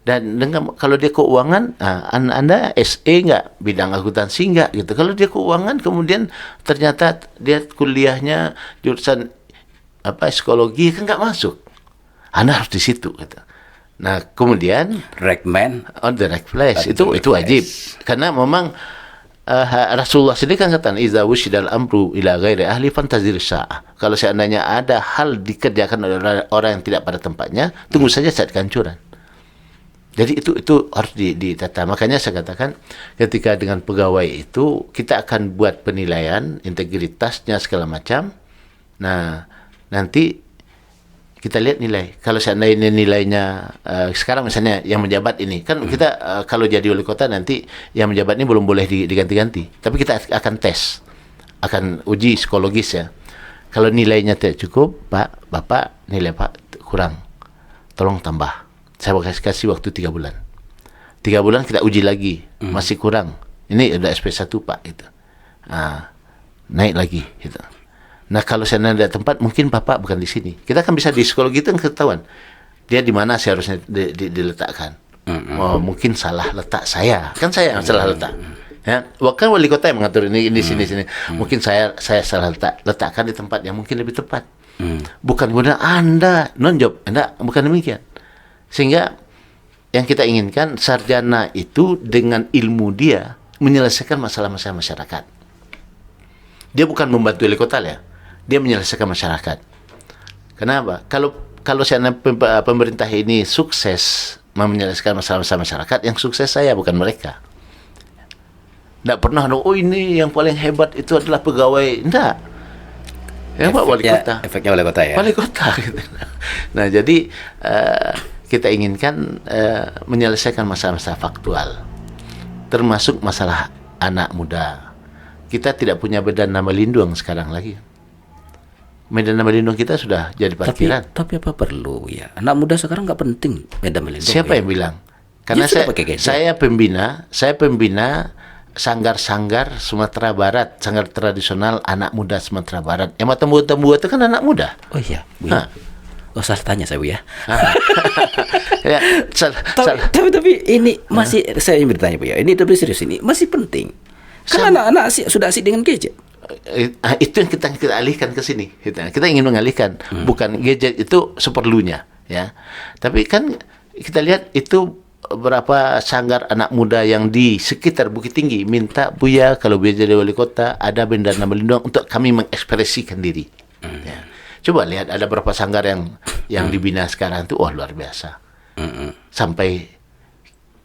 Dan kalau dia keuangan, Anda SE nggak, bidang akuntansi nggak gitu. Kalau dia keuangan, kemudian ternyata dia kuliahnya jurusan psikologi kan nggak masuk. Anda harus di situ gitu. Nah, kemudian Rekman on the right place itu wajib. Karena memang Rasulullah sendiri kan katakan iza wushidal amru ila ghairi ahli fantazir sa'ah. Kalau seandainya ada hal dikerjakan oleh orang yang tidak pada tempatnya, tunggu saja saat kehancuran. Jadi itu harus ditata. Makanya saya katakan ketika dengan pegawai itu kita akan buat penilaian integritasnya segala macam. Nah, nanti kita lihat nilai. Kalau seandainya nilainya sekarang misalnya yang menjabat ini kan kita kalau jadi wali kota nanti yang menjabat ini belum boleh diganti-ganti. Tapi kita akan tes, akan uji psikologis ya. Kalau nilainya tidak cukup, Pak, Bapak nilai Pak kurang, tolong tambah. Saya kasih waktu 3 bulan. 3 bulan kita uji lagi, masih kurang. Ini udah SP1 Pak gitu. Naik lagi gitu. Nah kalau saya ada tempat mungkin Bapak bukan di sini. Kita kan bisa di psikologi itu kan ketahuan dia di mana seharusnya diletakkan. Oh, mungkin salah letak saya. Kan saya yang salah letak. Ya, kan wali kota yang mengatur ini sini. Mungkin saya salah letakkan di tempat yang mungkin lebih tepat. Bukan kemudian Anda nonjob. Enggak, bukan demikian. Sehingga yang kita inginkan sarjana itu dengan ilmu dia menyelesaikan masalah-masalah masyarakat. Dia bukan membantu wali kota ya. Dia menyelesaikan masyarakat. Kenapa? Kalau saya pemerintah ini sukses menyelesaikan masalah-masalah masyarakat, yang sukses saya bukan mereka. Tidak pernah ini yang paling hebat itu adalah pegawai. Tidak. Ya Pak wali kota. Efeknya wali kota ya. Wali kota. Gitu. Nah jadi kita inginkan menyelesaikan masalah-masalah faktual, termasuk masalah anak muda. Kita tidak punya Medan Nama Lindung sekarang lagi. Medan Nama Lindung kita sudah jadi parkiran. Tapi apa perlu ya? Anak muda sekarang nggak penting Medan Nama Lindung. Siapa yang bilang? Karena saya pembina sanggar-sanggar Sumatera Barat, sanggar tradisional anak muda Sumatera Barat. Yang tembu-tembu itu kan anak muda. Oh iya, Bu. Oh salah tanya saya Bu ya. Ya tapi ini masih saya ingin bertanya Bu ya. Ini tapi serius ini masih penting. Kan anak-anak sudah asik dengan gadget. Itu yang kita alihkan ke sini. Kita ingin mengalihkan, bukan gadget itu seperlunya, ya. Tapi kan kita lihat itu berapa sanggar anak muda yang di sekitar Bukit Tinggi minta Buya kalau Buya jadi wali kota ada benda nama lindung untuk kami mengekspresikan diri. Ya. Coba lihat ada berapa sanggar yang dibina sekarang itu, luar biasa. Sampai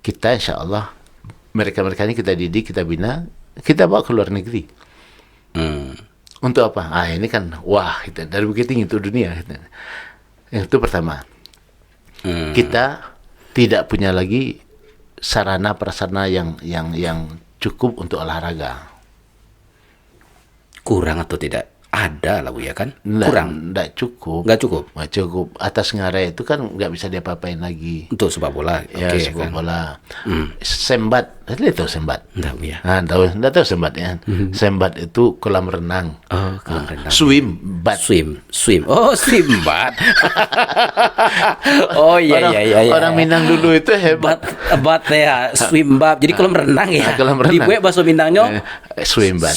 kita insya Allah mereka-mereka ini kita didik, kita bina, kita bawa ke luar negeri. Untuk apa? Ini kan gitu. Dari Bukit Tinggi itu dunia gitu. Itu pertama. Kita tidak punya lagi sarana prasarana yang cukup untuk olahraga. Kurang atau tidak? Ada lah Bu ya kan? Kurang. Nggak cukup. Nggak cukup? Nggak cukup. Atas Ngarai itu kan nggak bisa diapa-apain lagi. Untuk sepak bola? Ya, sepak bola. Sembat. Lihat tahu sembat? Nggak Bu ya? Nggak tahu sembat ya. Sembat itu kolam renang. Oh, kolam renang. Swimbat. Swim. Oh, swimbat. Oh iya. Orang Minang dulu itu hebat. Bat ya, swimbat. Jadi kolam renang ya. Kolam renang. Dibuat bahasa Minangnya swimbat.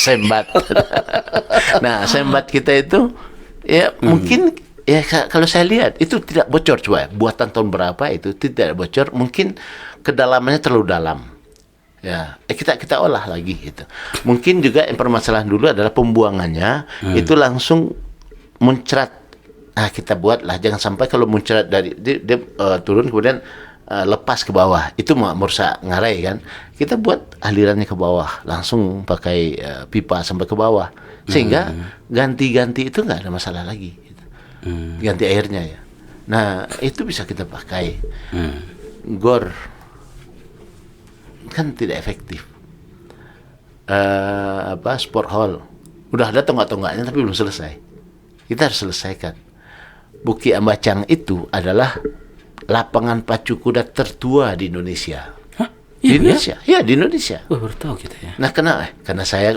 Sembat. Nah, sembat kita itu ya mungkin ya kalau saya lihat itu tidak bocor, coba buatan tahun berapa itu tidak bocor, mungkin kedalamannya terlalu dalam. Ya, kita olah lagi gitu. Mungkin juga yang permasalahan dulu adalah pembuangannya itu langsung muncrat. Kita buatlah jangan sampai kalau muncrat dari dia turun kemudian lepas ke bawah. Itu merusak Ngarai kan. Kita buat alirannya ke bawah, langsung pakai pipa sampai ke bawah. Sehingga ganti-ganti itu nggak ada masalah lagi gitu. Ganti airnya ya. Nah, itu bisa kita pakai. Gor kan tidak efektif. Sport hall udah ada tonggak-tonggaknya tapi belum selesai. Kita harus selesaikan. Buki Ambacang itu adalah lapangan pacu kuda tertua di Indonesia. Di Indonesia, ya di Indonesia. Baru tahu kita ya. Nah, karena saya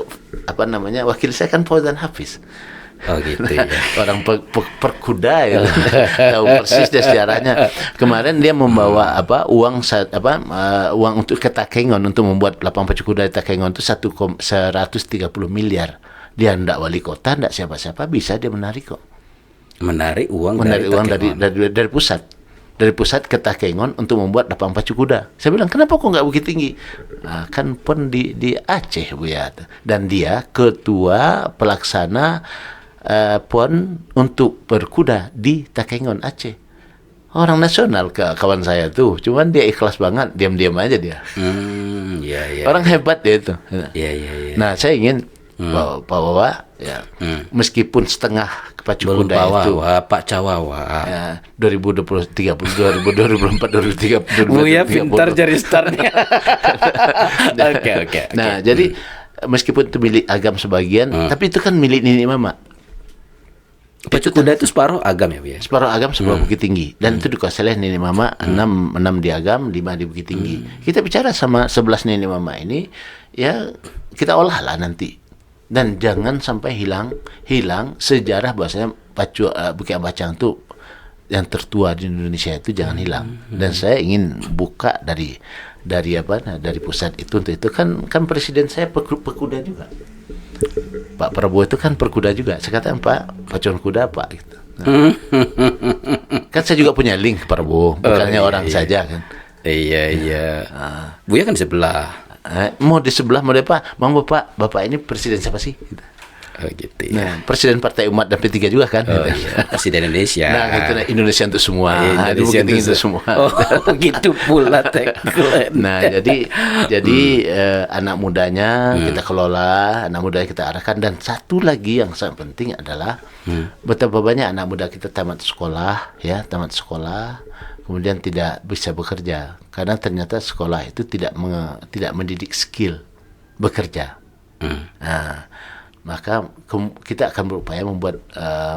wakil saya kan Fauzan Hafiz. Oh gitu ya. Orang perkuda ya. Tahu persis sejarahnya. Kemarin dia membawa uang untuk ke Takengon untuk membuat lapangan pacu kuda di Takengon itu 130 miliar. Dia ndak wali kota, ndak siapa-siapa bisa dia menarik kok. Menarik uang dari pusat. Dari pusat ke Takengon untuk membuat lapangan pacu kuda. Saya bilang, kenapa kok nggak Bukit Tinggi? Kan pun di Aceh Bu ya. Dan dia ketua pelaksana PON untuk berkuda di Takengon Aceh. Orang nasional kawan saya tuh. Cuman dia ikhlas banget, diam-diam aja dia. Iya. Orang hebat dia itu. Iya. Nah, saya ingin Pak Wawa ya. Meskipun setengah kepacu Belum kuda Pak itu Wawa, Pak Cawawa. ya, 2030 2024 2030 Buya pintar cari startnya. Oke. Nah, jadi meskipun itu milik agam sebagian, tapi itu kan milik nenek mama. Pacu kuda itu separuh agam ya, Bu ya? Separuh agam, separuh Bukit Tinggi. Dan itu dikuasai oleh nenek mama, 6 di agam, 5 di Bukit Tinggi. Kita bicara sama 11 nenek mama ini, ya kita olah lah nanti. Dan jangan sampai hilang sejarah bahwasanya Bukit Ambacang itu yang tertua di Indonesia itu jangan hilang. Dan saya ingin buka dari pusat itu untuk itu kan presiden saya pekuda juga. Pak Prabowo itu kan perkuda juga. Saya katakan Pak, pacuan kuda Pak gitu. Nah. Kan saya juga punya link ke Prabowo, bukannya orang saja kan. Iya. Buya kan di sebelah. Mau di sebelah mau di apa? Bang Bapak ini presiden siapa sih? Gitu. Oh gitu ya. Nah, presiden Partai Umat dan P3 juga kan. Oh, gitu. iya. Presiden Indonesia. Nah, gitu, Indonesia untuk semua. Indonesia untuk semua. Oh, gitu pula tagline. Nah, jadi anak mudanya kita kelola, anak muda kita arahkan, dan satu lagi yang sangat penting adalah betapa banyak anak muda kita tamat sekolah, kemudian tidak bisa bekerja karena ternyata sekolah itu tidak mendidik skill bekerja. Nah, maka kita akan berupaya membuat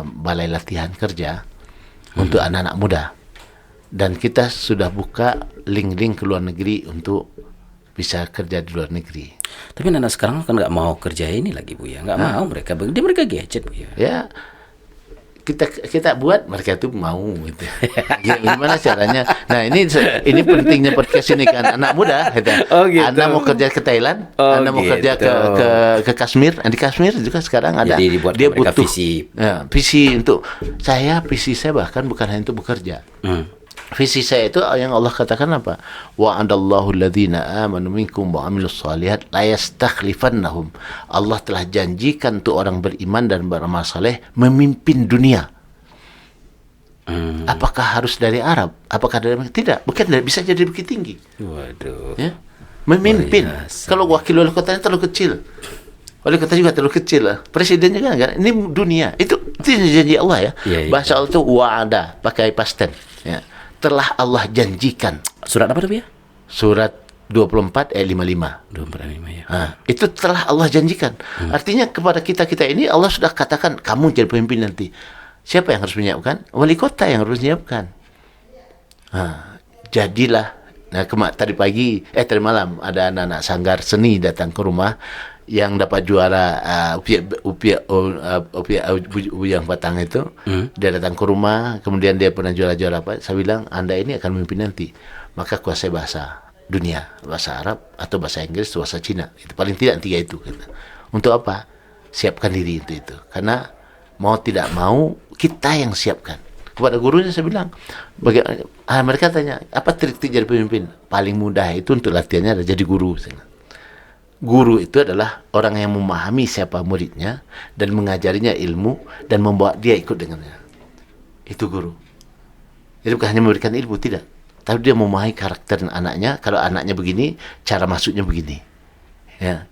balai latihan kerja untuk anak-anak muda. Dan kita sudah buka link-link ke luar negeri untuk bisa kerja di luar negeri. Tapi anak sekarang kan nggak mau kerja ini lagi, Bu ya. Nggak mau mereka. Mereka gadget, Bu ya. Ya, kita buat mereka itu mau gitu. Gimana caranya? Nah, ini pentingnya podcast ini kan, anak muda gitu. Oh, gitu. Anda mau kerja ke Thailand, Anda mau kerja ke Kashmir. Di Kashmir juga sekarang ada. Jadi dibuat dia mereka butuh visi. Ya, visi untuk visi saya bahkan bukan hanya untuk bekerja. Visi saya itu yang Allah katakan apa? Wa'adallahu alladhina amanu minkum wa 'amilus shalihat la yastakhlifannahum. Allah telah janjikan untuk orang beriman dan beramal saleh memimpin dunia. Apakah harus dari Arab? Apakah dari tidak? Bukan, bisa jadi Bukit Tinggi. Waduh. Ya? Memimpin. Kalau wakil wali kotanya terlalu kecil. Wali kota juga terlalu kecil lah. Presiden juga enggak. Ini dunia. Itu janji Allah ya. Iya. Bahasa Allah itu wa'ada pakai past tense. Ya. Telah Allah janjikan. Surat apa tuh ya? Surat 24 ayat 55. 25 ya. Itu telah Allah janjikan. Artinya kepada kita ini Allah sudah katakan kamu jadi pemimpin nanti. Siapa yang harus menyiapkan? Wali kota yang harus menyiapkan. Jadilah. Nah, tadi malam ada anak-anak sanggar seni datang ke rumah yang dapat juara Bujang Batang itu. Dia datang ke rumah, kemudian dia pernah juara apa? Saya bilang, Anda ini akan memimpin nanti. Maka kuasai bahasa dunia, bahasa Arab atau bahasa Inggris, bahasa Cina. Itu paling tidak 3 itu. Gitu. Untuk apa? Siapkan diri itu. Karena mau tidak mau kita yang siapkan. Kepada gurunya saya bilang, mereka tanya, apa trik jadi pemimpin? Paling mudah itu untuk latihannya adalah jadi guru. Guru itu adalah orang yang memahami siapa muridnya dan mengajarinya ilmu dan membawa dia ikut dengannya. Itu guru. Jadi bukan hanya memberikan ilmu, tidak. Tapi dia memahami karakter anaknya. Kalau anaknya begini, cara masuknya begini. Ya.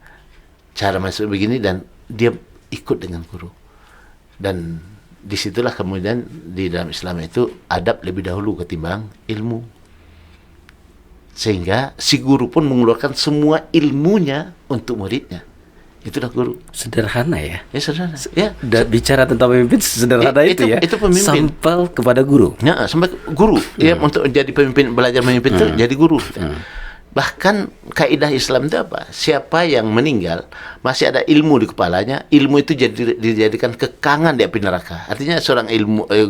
Cara masuk begini dan dia ikut dengan guru. Dan disitulah kemudian di dalam Islam itu adab lebih dahulu ketimbang ilmu. Sehingga si guru pun mengeluarkan semua ilmunya untuk muridnya. Itulah guru. Sederhana ya. Ya sederhana. Ya. Dan bicara tentang pemimpin sederhana itu ya. Itu pemimpin. Sampel kepada guru. Ya, sampai guru. Ya, untuk jadi pemimpin, belajar memimpin itu jadi guru. Bahkan kaidah Islam itu apa? Siapa yang meninggal masih ada ilmu di kepalanya, ilmu itu dijadikan kekangan di api neraka. Artinya seorang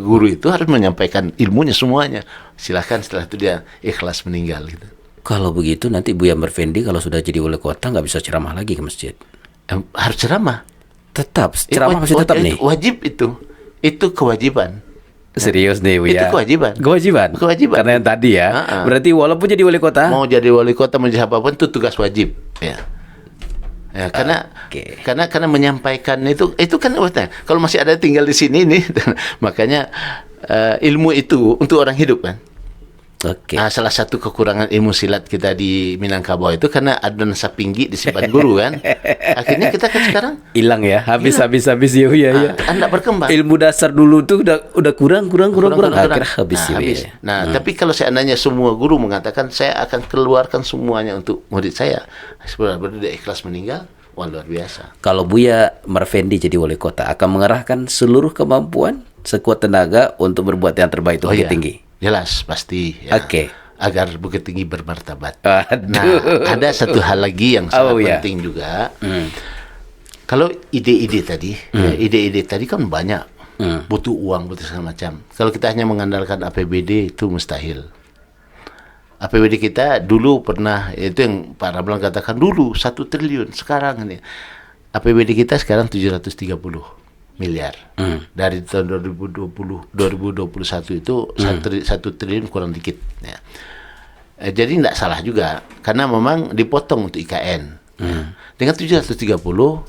guru itu harus menyampaikan ilmunya semuanya. Silahkan setelah itu dia ikhlas meninggal gitu. Kalau begitu nanti Buya Marvendi kalau sudah jadi wali kota nggak bisa ceramah lagi ke masjid. Harus ceramah. Tetap ceramah masih tetap nih. Wajib itu kewajiban. Serius nih Buya. Itu kewajiban. Karena yang tadi ya. Berarti walaupun jadi wali kota. Mau jadi wali kota menjadi apapun itu tugas wajib. Ya. Ya, karena menyampaikan itu kan kalau masih ada tinggal di sini nih, makanya ilmu itu untuk orang hidup kan. Oke. Salah satu kekurangan ilmu silat kita di Minangkabau itu karena ada nasa pinggi di simpan guru kan. Akhirnya kita kan sekarang Hilang ya, habis ya. Anda berkembang. Ilmu dasar dulu tuh udah kurang. Akhirnya habis ya. habis. Nah, tapi kalau seandainya semua guru mengatakan saya akan keluarkan semuanya untuk murid saya, sebenarnya dia ikhlas meninggal, wah luar biasa. Kalau Buya Marfendi jadi wali kota akan mengerahkan seluruh kemampuan sekuat tenaga untuk berbuat yang terbaik untuk Bukit Tinggi. Jelas, pasti. Ya. Oke. Agar Bukit Tinggi bermartabat. Aduh. Nah, ada satu hal lagi yang sangat penting juga. Kalau ide-ide tadi kan banyak. Butuh uang, butuh segala macam. Kalau kita hanya mengandalkan APBD itu mustahil. APBD kita dulu pernah, itu yang Pak Ramlan katakan dulu 1 triliun. Sekarang ini APBD kita sekarang 730 miliar. Dari tahun 2021 itu 1 triliun kurang dikit ya. Jadi tidak salah juga karena memang dipotong untuk IKN. Dengan 730,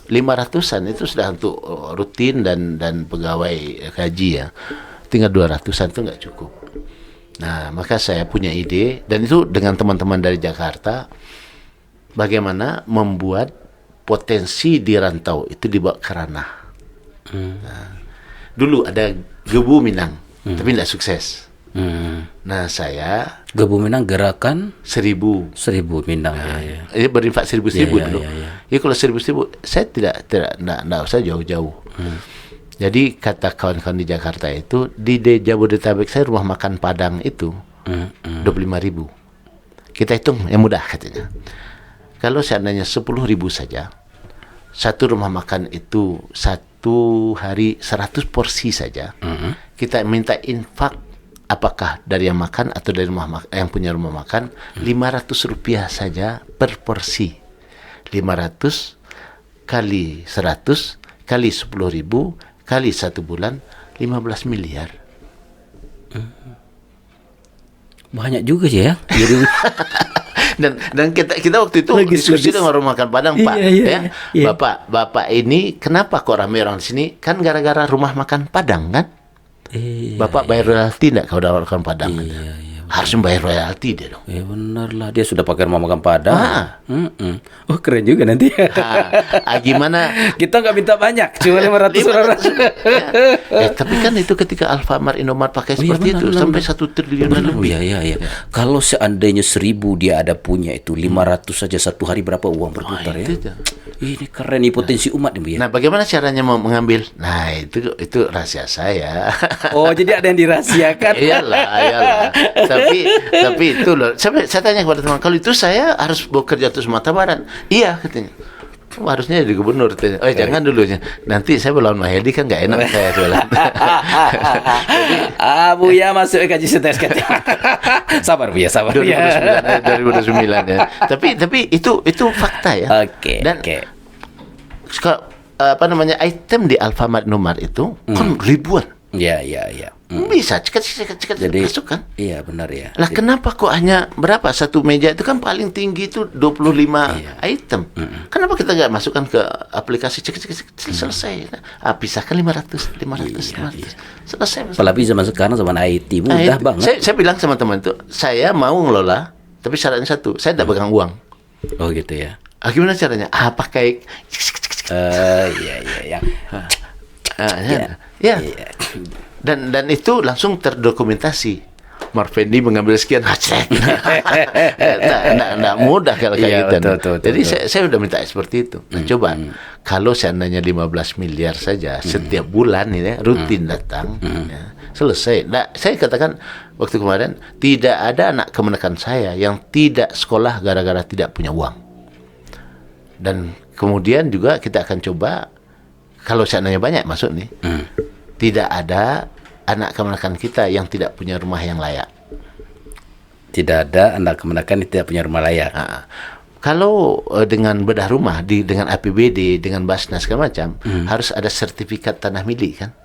500-an itu sudah untuk rutin dan pegawai gaji ya. Tinggal 200-an itu nggak cukup. Nah, maka saya punya ide dan itu dengan teman-teman dari Jakarta bagaimana membuat potensi di rantau itu dibawa ke ranah. Nah, dulu ada Gebu Minang, tapi tidak sukses. Nah, saya Gebu Minang gerakan 1000 Minang ya. Ini berinfak 1000 dulu. Ya. Ya kalau 1000 saya tidak usah jauh-jauh. Jadi kata kawan-kawan di Jakarta itu di Jabodetabek saya rumah makan Padang itu 25.000. Kita hitung yang mudah katanya. Kalau seandainya 10.000 saja, satu rumah makan itu satu hari 100 porsi saja. Kita minta infak apakah dari yang makan atau dari yang punya rumah makan 500 rupiah saja per porsi. 500 kali 100 kali 10.000 kali 1 bulan 15 miliar. Banyak juga sih ya. dan kita waktu itu diskusi dengan rumah makan Padang, Pak. Iya. Bapak ini kenapa kok ramai orang di sini? Kan gara-gara rumah makan Padang kan? Bapak bayar royalti enggak kalau udah makan Padang? Harus membayar royalti dia dong. Ya benar lah, dia sudah pakai rumah makan Padang. Oh keren juga nanti. Gimana? Kita nggak minta banyak, cuma 500 orang. Tapi kan itu ketika Alfamart, Indomart pakai seperti itu sampai 1 triliun lebih. Iya. Kalau seandainya 1000 dia ada punya itu 500 saja satu hari berapa uang berputar ya? Ini keren nih potensi umat nih Bu ya. Nah, bagaimana caranya mau mengambil? Nah, itu rahasia saya. Oh, jadi ada yang dirahasiakan. Iyalah. Tapi itu loh. Saya tanya kepada teman, kalau itu saya harus bekerja untuk Sumatera Barat. Iya katanya. Harusnya jadi gubernur. Jangan dulu. Nanti saya berlawan Mahedi kan nggak enak saya jualan. Buya masuk kaji setes katanya. Sabar Buya, sabar. 2009 ya. Tapi itu fakta ya. Oke. Item di Alfamart Indomart itu kan ribuan. Iya. Bisa cekat Jadi, masuk kan? Iya benar ya. Lah kenapa kok hanya berapa? Satu meja itu kan paling tinggi itu 25 item. Kenapa kita nggak masukkan ke aplikasi cek selesai? Pisahkan 500. Selesai. Apalagi zaman sekarang zaman IT mudah banget. Saya bilang sama teman itu, saya mau ngelola, tapi syaratnya satu, saya tidak pegang uang. Oh gitu ya. Gimana caranya? Pakai iya. Dan itu langsung terdokumentasi. Marfendi mengambil sekian hacek. Nggak mudah kalau kayak gitu. Jadi saya udah minta seperti itu. Nah, coba kalau seandainya 15 miliar saja setiap bulan ini rutin datang, ya, selesai. Nah, saya katakan waktu kemarin tidak ada anak kemenakan saya yang tidak sekolah gara-gara tidak punya uang. Dan kemudian juga kita akan coba kalau seandainya banyak masuk nih. Tidak ada anak kemenakan kita yang tidak punya rumah yang layak. Tidak ada anak kemenakan yang tidak punya rumah layak. Kalau dengan bedah rumah dengan APBD, dengan Basnas segala macam, harus ada sertifikat tanah milik kan.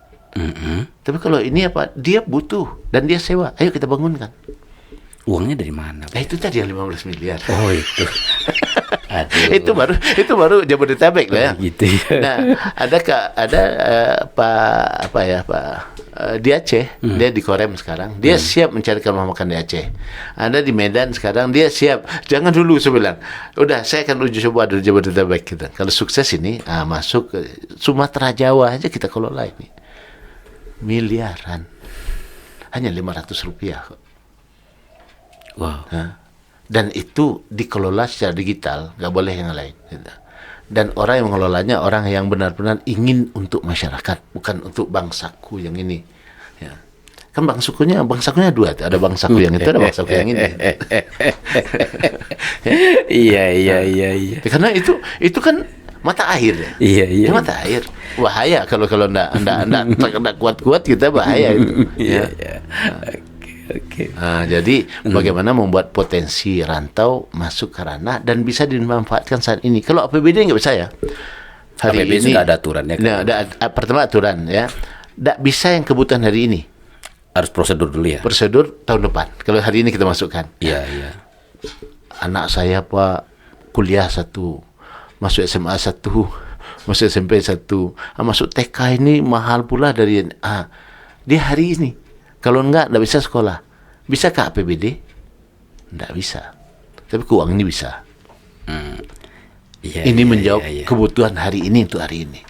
Tapi kalau ini dia butuh dan dia sewa, ayo kita bangunkan. Uangnya dari mana? Itu tadi yang 15 miliar. Oh itu. Aduh. itu baru Jabodetabek lah ya. Gitu ya. Nah, ada di Aceh, dia di Korem sekarang, dia siap mencarikan rumah makan di Aceh. Ada di Medan sekarang, dia siap. Jangan dulu saya bilang. Udah, saya akan uji coba dari Jabodetabek kita. Kalau sukses ini, masuk ke Sumatera Jawa aja kita kelola ini. Miliaran. Hanya Rp500 kok. Wow. Dan itu dikelola secara digital, nggak boleh yang lain. Gitu. Dan orang yang mengelolanya orang yang benar-benar ingin untuk masyarakat, bukan untuk bangsaku yang ini. Ya. Kan bangsakunya dua, ada bangsaku yang itu, ada bangsaku yang ini. Iya. Karena itu kan mata air ya. Iya. Mata air. Bahaya kalau ndak kuat-kuat kita bahaya itu. Iya. Oke. Nah, jadi bagaimana membuat potensi rantau masuk ke ranah dan bisa dimanfaatkan saat ini. Kalau APBD nggak bisa ya. Hari APBD ini nggak ada aturannya. Nah, pertama aturan ya. Nggak bisa yang kebutuhan hari ini. Harus prosedur dulu ya. Prosedur tahun depan. Kalau hari ini kita masukkan. Iya. Anak saya Pak kuliah 1, masuk SMA 1, masuk SMP 1, masuk TK ini mahal pula dari dia hari ini. Kalau enggak bisa sekolah. Bisakah APBD? Enggak bisa. Tapi keuangan ini bisa. Ini menjawab kebutuhan hari ini untuk hari ini.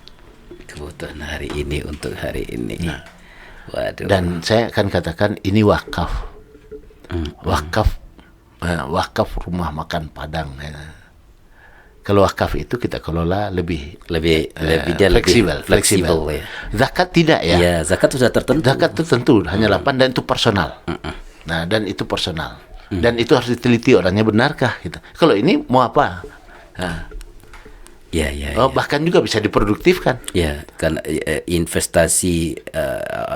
Kebutuhan hari ini untuk hari ini. Nah. Waduh. Dan saya akan katakan ini wakaf. Wakaf rumah makan Padang. Ya. Kalau wakaf itu kita kelola lebih fleksibel ya. Zakat tidak ya. Ya, zakat sudah tertentu. Zakat tertentu hanya 8 dan itu personal. Nah, dan itu personal. Dan itu harus diteliti orangnya benarkah gitu. Kalau ini mau apa? Nah. Bahkan juga bisa diproduktifkan. Ya, kan investasi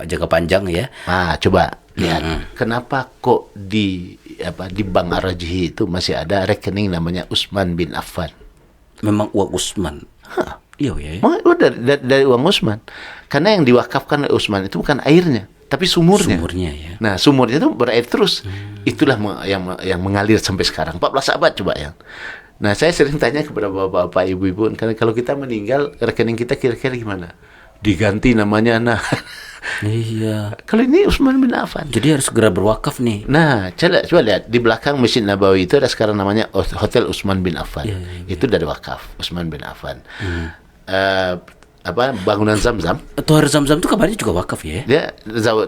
jangka panjang ya. Coba lihat. Kenapa kok di Bank Ar-Rajhi itu masih ada rekening namanya Utsman bin Affan? Memang uang Utsman. Iya. Dari uang Utsman. Karena yang diwakafkan oleh Utsman itu bukan airnya, tapi sumurnya. Sumurnya ya. Nah, sumurnya itu berair terus. Itulah yang mengalir sampai sekarang. 14 abad coba ya. Nah, saya sering tanya kepada bapak-bapak, ibu-ibu, karena kalau kita meninggal, rekening kita kira-kira gimana? Diganti namanya, Iya. Kalau ini Utsman bin Affan. Jadi harus segera berwakaf nih. Nah, coba lihat di belakang Masjid Nabawi itu ada sekarang namanya Hotel Utsman bin Affan. Itu dari wakaf Utsman bin Affan. Bangunan Zamzam. Tower Zamzam itu kabarnya juga wakaf ya?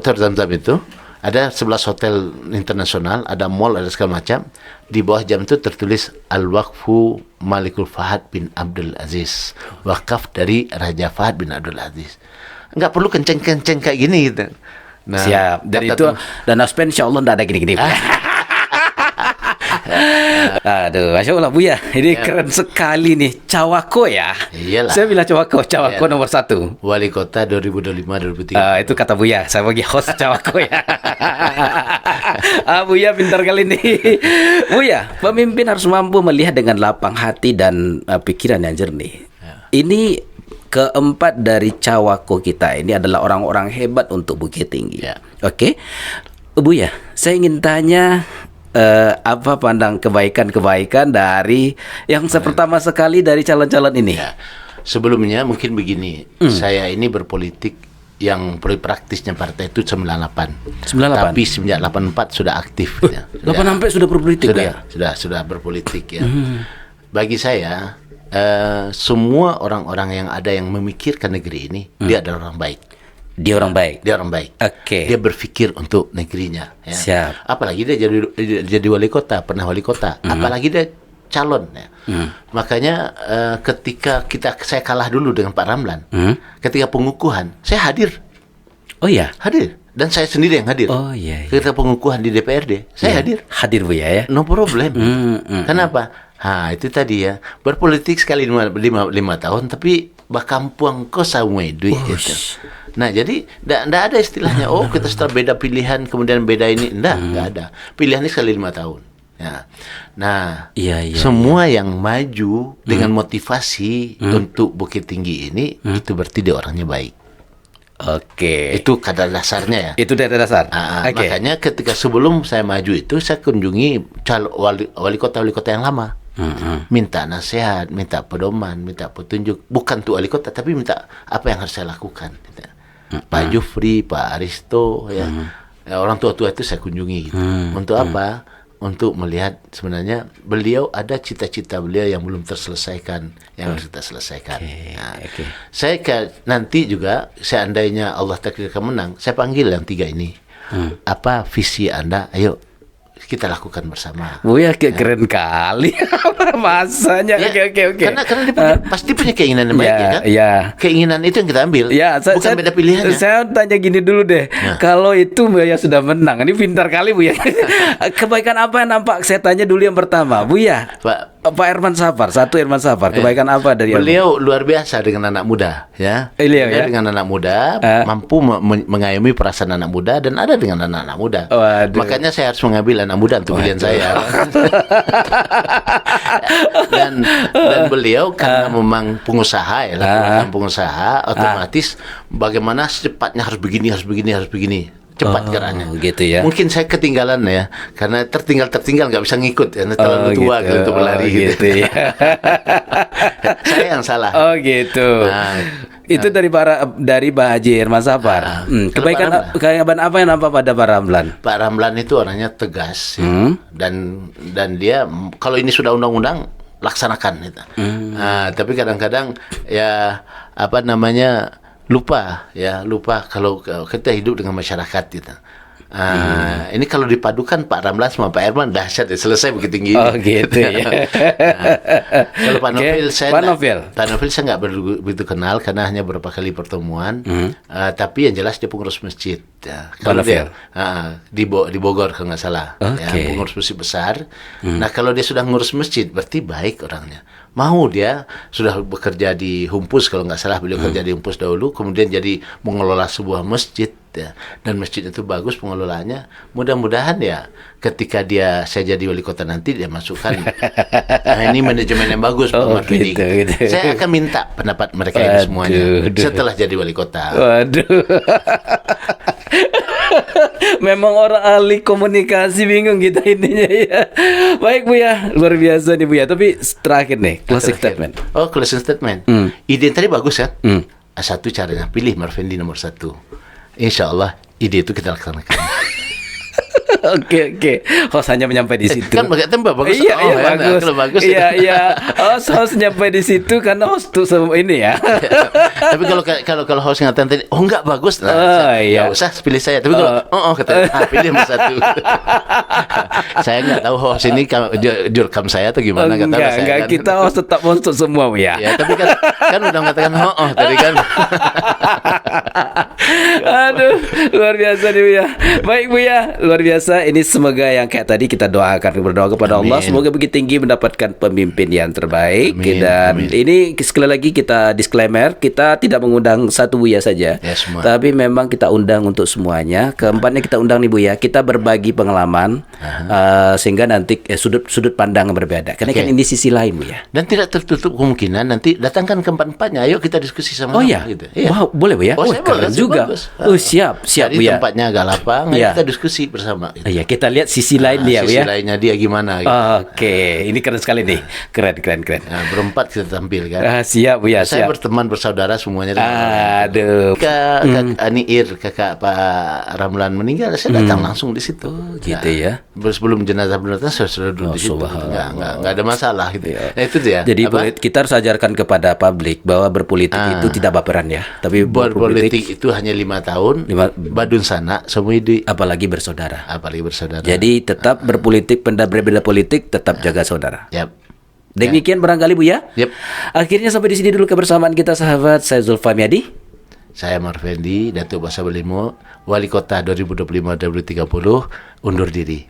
Tower Zamzam itu ada 11 hotel internasional, ada mall, ada segala macam. Di bawah jam itu tertulis Al-Waqfu Malikul Fahad bin Abdul Aziz. Wakaf dari Raja Fahad bin Abdul Aziz. Nggak perlu kenceng-kenceng kayak gini gitu. Nah, siap. Dan itu dana spend insya Allah nggak ada gini-gini. Aduh, Masya Allah Bu ya. Ini keren sekali nih. Cawako ya. Iyalah. Saya bilang Cawako nomor 1. Wali Kota 2025-2030. Itu kata Buya. Saya bagi host Cawako ya. Buya pintar kali ini. Buya, pemimpin harus mampu melihat dengan lapang hati dan pikiran yang jernih. Ini keempat dari Cawako kita ini adalah orang-orang hebat untuk Bukit Tinggi. Oke. Buya, saya ingin tanya apa pandang kebaikan-kebaikan dari yang pertama sekali dari calon-calon ini? Sebelumnya mungkin begini, saya ini berpolitik yang praktisnya partai itu 98. Tapi sejak 84 sudah aktif. 84 sudah berpolitik ya? Sudah berpolitik ya. Bagi saya semua orang-orang yang ada yang memikirkan negeri ini, dia adalah orang baik. Dia orang baik. Oke. Dia berpikir untuk negerinya. Ya. Siap. Apalagi dia jadi wali kota, pernah wali kota. Apalagi dia calon. Ya. Makanya ketika saya kalah dulu dengan Pak Ramlan, ketika pengukuhan, saya hadir. Oh iya? Hadir. Dan saya sendiri yang hadir. Oh iya. Ketika pengukuhan di DPRD, saya hadir. Hadir Bu ya? No problem. Kenapa? Itu tadi ya. Berpolitik sekali 5 tahun, tapi bakampuang ko sa duit gitu. Nah, jadi enggak ada istilahnya kita setelah beda pilihan kemudian beda ini, enggak ada. Pilihannya sekali 5 tahun. Ya. Nah, semua yang maju dengan motivasi untuk Bukit Tinggi ini itu berarti dia orangnya baik. Oke. Itu kadar dasarnya ya. Itu dari dasar. Makanya ketika sebelum saya maju itu saya kunjungi wali kota yang lama. Minta nasihat, minta pedoman, minta petunjuk, bukan untuk wali kota tapi minta apa yang harus saya lakukan gitu. Pak Jufri, Pak Aristo ya. Ya, orang tua-tua itu saya kunjungi gitu. Untuk apa? Untuk melihat sebenarnya beliau ada cita-cita beliau yang belum terselesaikan, yang harus kita selesaikan. Saya nanti juga seandainya Allah takdirkan menang, saya panggil yang 3 ini. Apa visi Anda? Ayo kita lakukan bersama. Buya keren kali bahasanya. Ya, Oke. Karena dia pasti punya keinginan yang baik ya kan? Ya. Keinginan itu yang kita ambil. Ya, bukan beda pilihannya. Saya tanya gini dulu deh. Kalau itu Buya sudah menang, ini pintar kali Buya. Kebaikan apa yang nampak? Saya tanya dulu yang pertama, Buya. Pak Herman Safar, Herman Safar. Kebaikan apa dari beliau? Luar biasa dengan anak muda, ya. Beliau ya? Dengan anak muda mampu mengayomi perasaan anak muda dan ada dengan anak-anak muda. Waduh. Makanya saya harus mengambil anak muda untuk pilihan saya. dan beliau karena memang pengusaha ya, pengusaha otomatis bagaimana secepatnya harus begini. Cepat geraknya. Gitu ya. Mungkin saya ketinggalan ya, karena tertinggal nggak bisa ngikut ya, terlalu tua gitu untuk berlari gitu. Ya. Saya yang salah. Oh gitu. Itu dari Pak Haji Herman Safar. Kebaikan apa yang nampak pada Pak Ramlan? Pak Ramlan itu orangnya tegas ya. Dan dia kalau ini sudah undang-undang laksanakan gitu. Tapi kadang-kadang ya lupa kalau kita hidup dengan masyarakat gitu. Ini kalau dipadukan Pak Ramlan sama Pak Herman dahsyat ya, selesai begitu tinggi. Oh gitu ya. Kalau Pak Novel Pak Novel saya nggak begitu kenal karena hanya beberapa kali pertemuan. Tapi yang jelas dia pengurus masjid. Ya. Kalau dia di Bogor kalau nggak salah, ya, pengurus masjid besar. Nah kalau dia sudah ngurus masjid berarti baik orangnya. Mau dia sudah bekerja di Humpus kalau nggak salah, beliau kerja di Humpus dahulu, kemudian jadi mengelola sebuah masjid ya. Dan masjid itu bagus pengelolaannya. Mudah-mudahan ya ketika saya jadi wali kota nanti dia masukkan ini manajemen yang bagus Pak Marfidi. Gitu. Saya akan minta pendapat mereka ini semuanya setelah jadi wali kota. Waduh. Memang orang ahli komunikasi, bingung kita ininya ya. Baik Buya, luar biasa nih Buya. Tapi terakhir nih, closing statement. Oh, closing statement. Ide tadi bagus ya. Satu caranya pilih Marfendi nomor 1. Insya Allah ide itu kita laksanakan. Oke. Host hanya menyampai di situ. Kan pakai tembak bagus. Iya, bagus. Iya. Host nyampai di situ karena host tuh ini ya. Tapi kalau host ngatain tadi, enggak bagus. Iya. Enggak usah pilih saya. Tapi kalau kata pilih nomor 1. Saya enggak tahu host ini jurkam saya atau gimana, enggak, kita host tetap untuk semua ya. Ya, tapi kan udah mengatakan tadi kan. Aduh, luar biasa nih Buya. Baik Buya, luar biasa. Ini semoga yang kayak tadi kita berdoa kepada Allah, semoga Bukit Tinggi mendapatkan pemimpin yang terbaik. Dan ini sekali lagi kita disclaimer, kita tidak mengundang satu Buya saja, tapi memang kita undang untuk semuanya. Keempatnya kita undang nih Buya, kita berbagi pengalaman sehingga nanti sudut pandang berbeda. Karena kan ini sisi lain Buya. Dan tidak tertutup kemungkinan nanti datangkan keempat-empatnya, ayo kita diskusi sama gitu. Wow, boleh Buya. Keren juga. Siap Jadi Buya. Tempatnya agak lapang, kita diskusi bersama. Iya, kita lihat sisi lain dia sisi ya. lainnya dia gimana gitu. Oke, ini keren sekali nih. Keren. Nah, berempat kita tampil kan. Siap Buya, Saya siap. berteman bersaudara semuanya. Aduh. Kakak Aniir, kakak Pak Ramlan meninggal, saya datang langsung di situ. Gitu ya. Sebelum jenazah saya sudah duduk di situ. Enggak ada masalah gitu. Nah, itu dia. Jadi kita harus ajarkan kepada publik bahwa berpolitik itu tidak baperan ya. Tapi berpolitik itu hanya 5 tahun. Badun sana semua itu. Apalagi bersaudara. Jadi tetap berpolitik, berbeda politik, tetap jaga saudara. Yap. Demikian barangkali Buya. Yep. Akhirnya sampai di sini dulu kebersamaan kita sahabat. Saya Zulfamiadi. Saya Marfendi, Datuk Basa Belimo, Wali Kota 2025-2030, undur diri.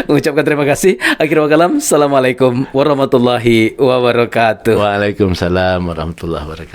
Mengucapkan terima kasih. Akhirul kalam. Assalamualaikum warahmatullahi wabarakatuh. Waalaikumsalam warahmatullahi wabarakatuh.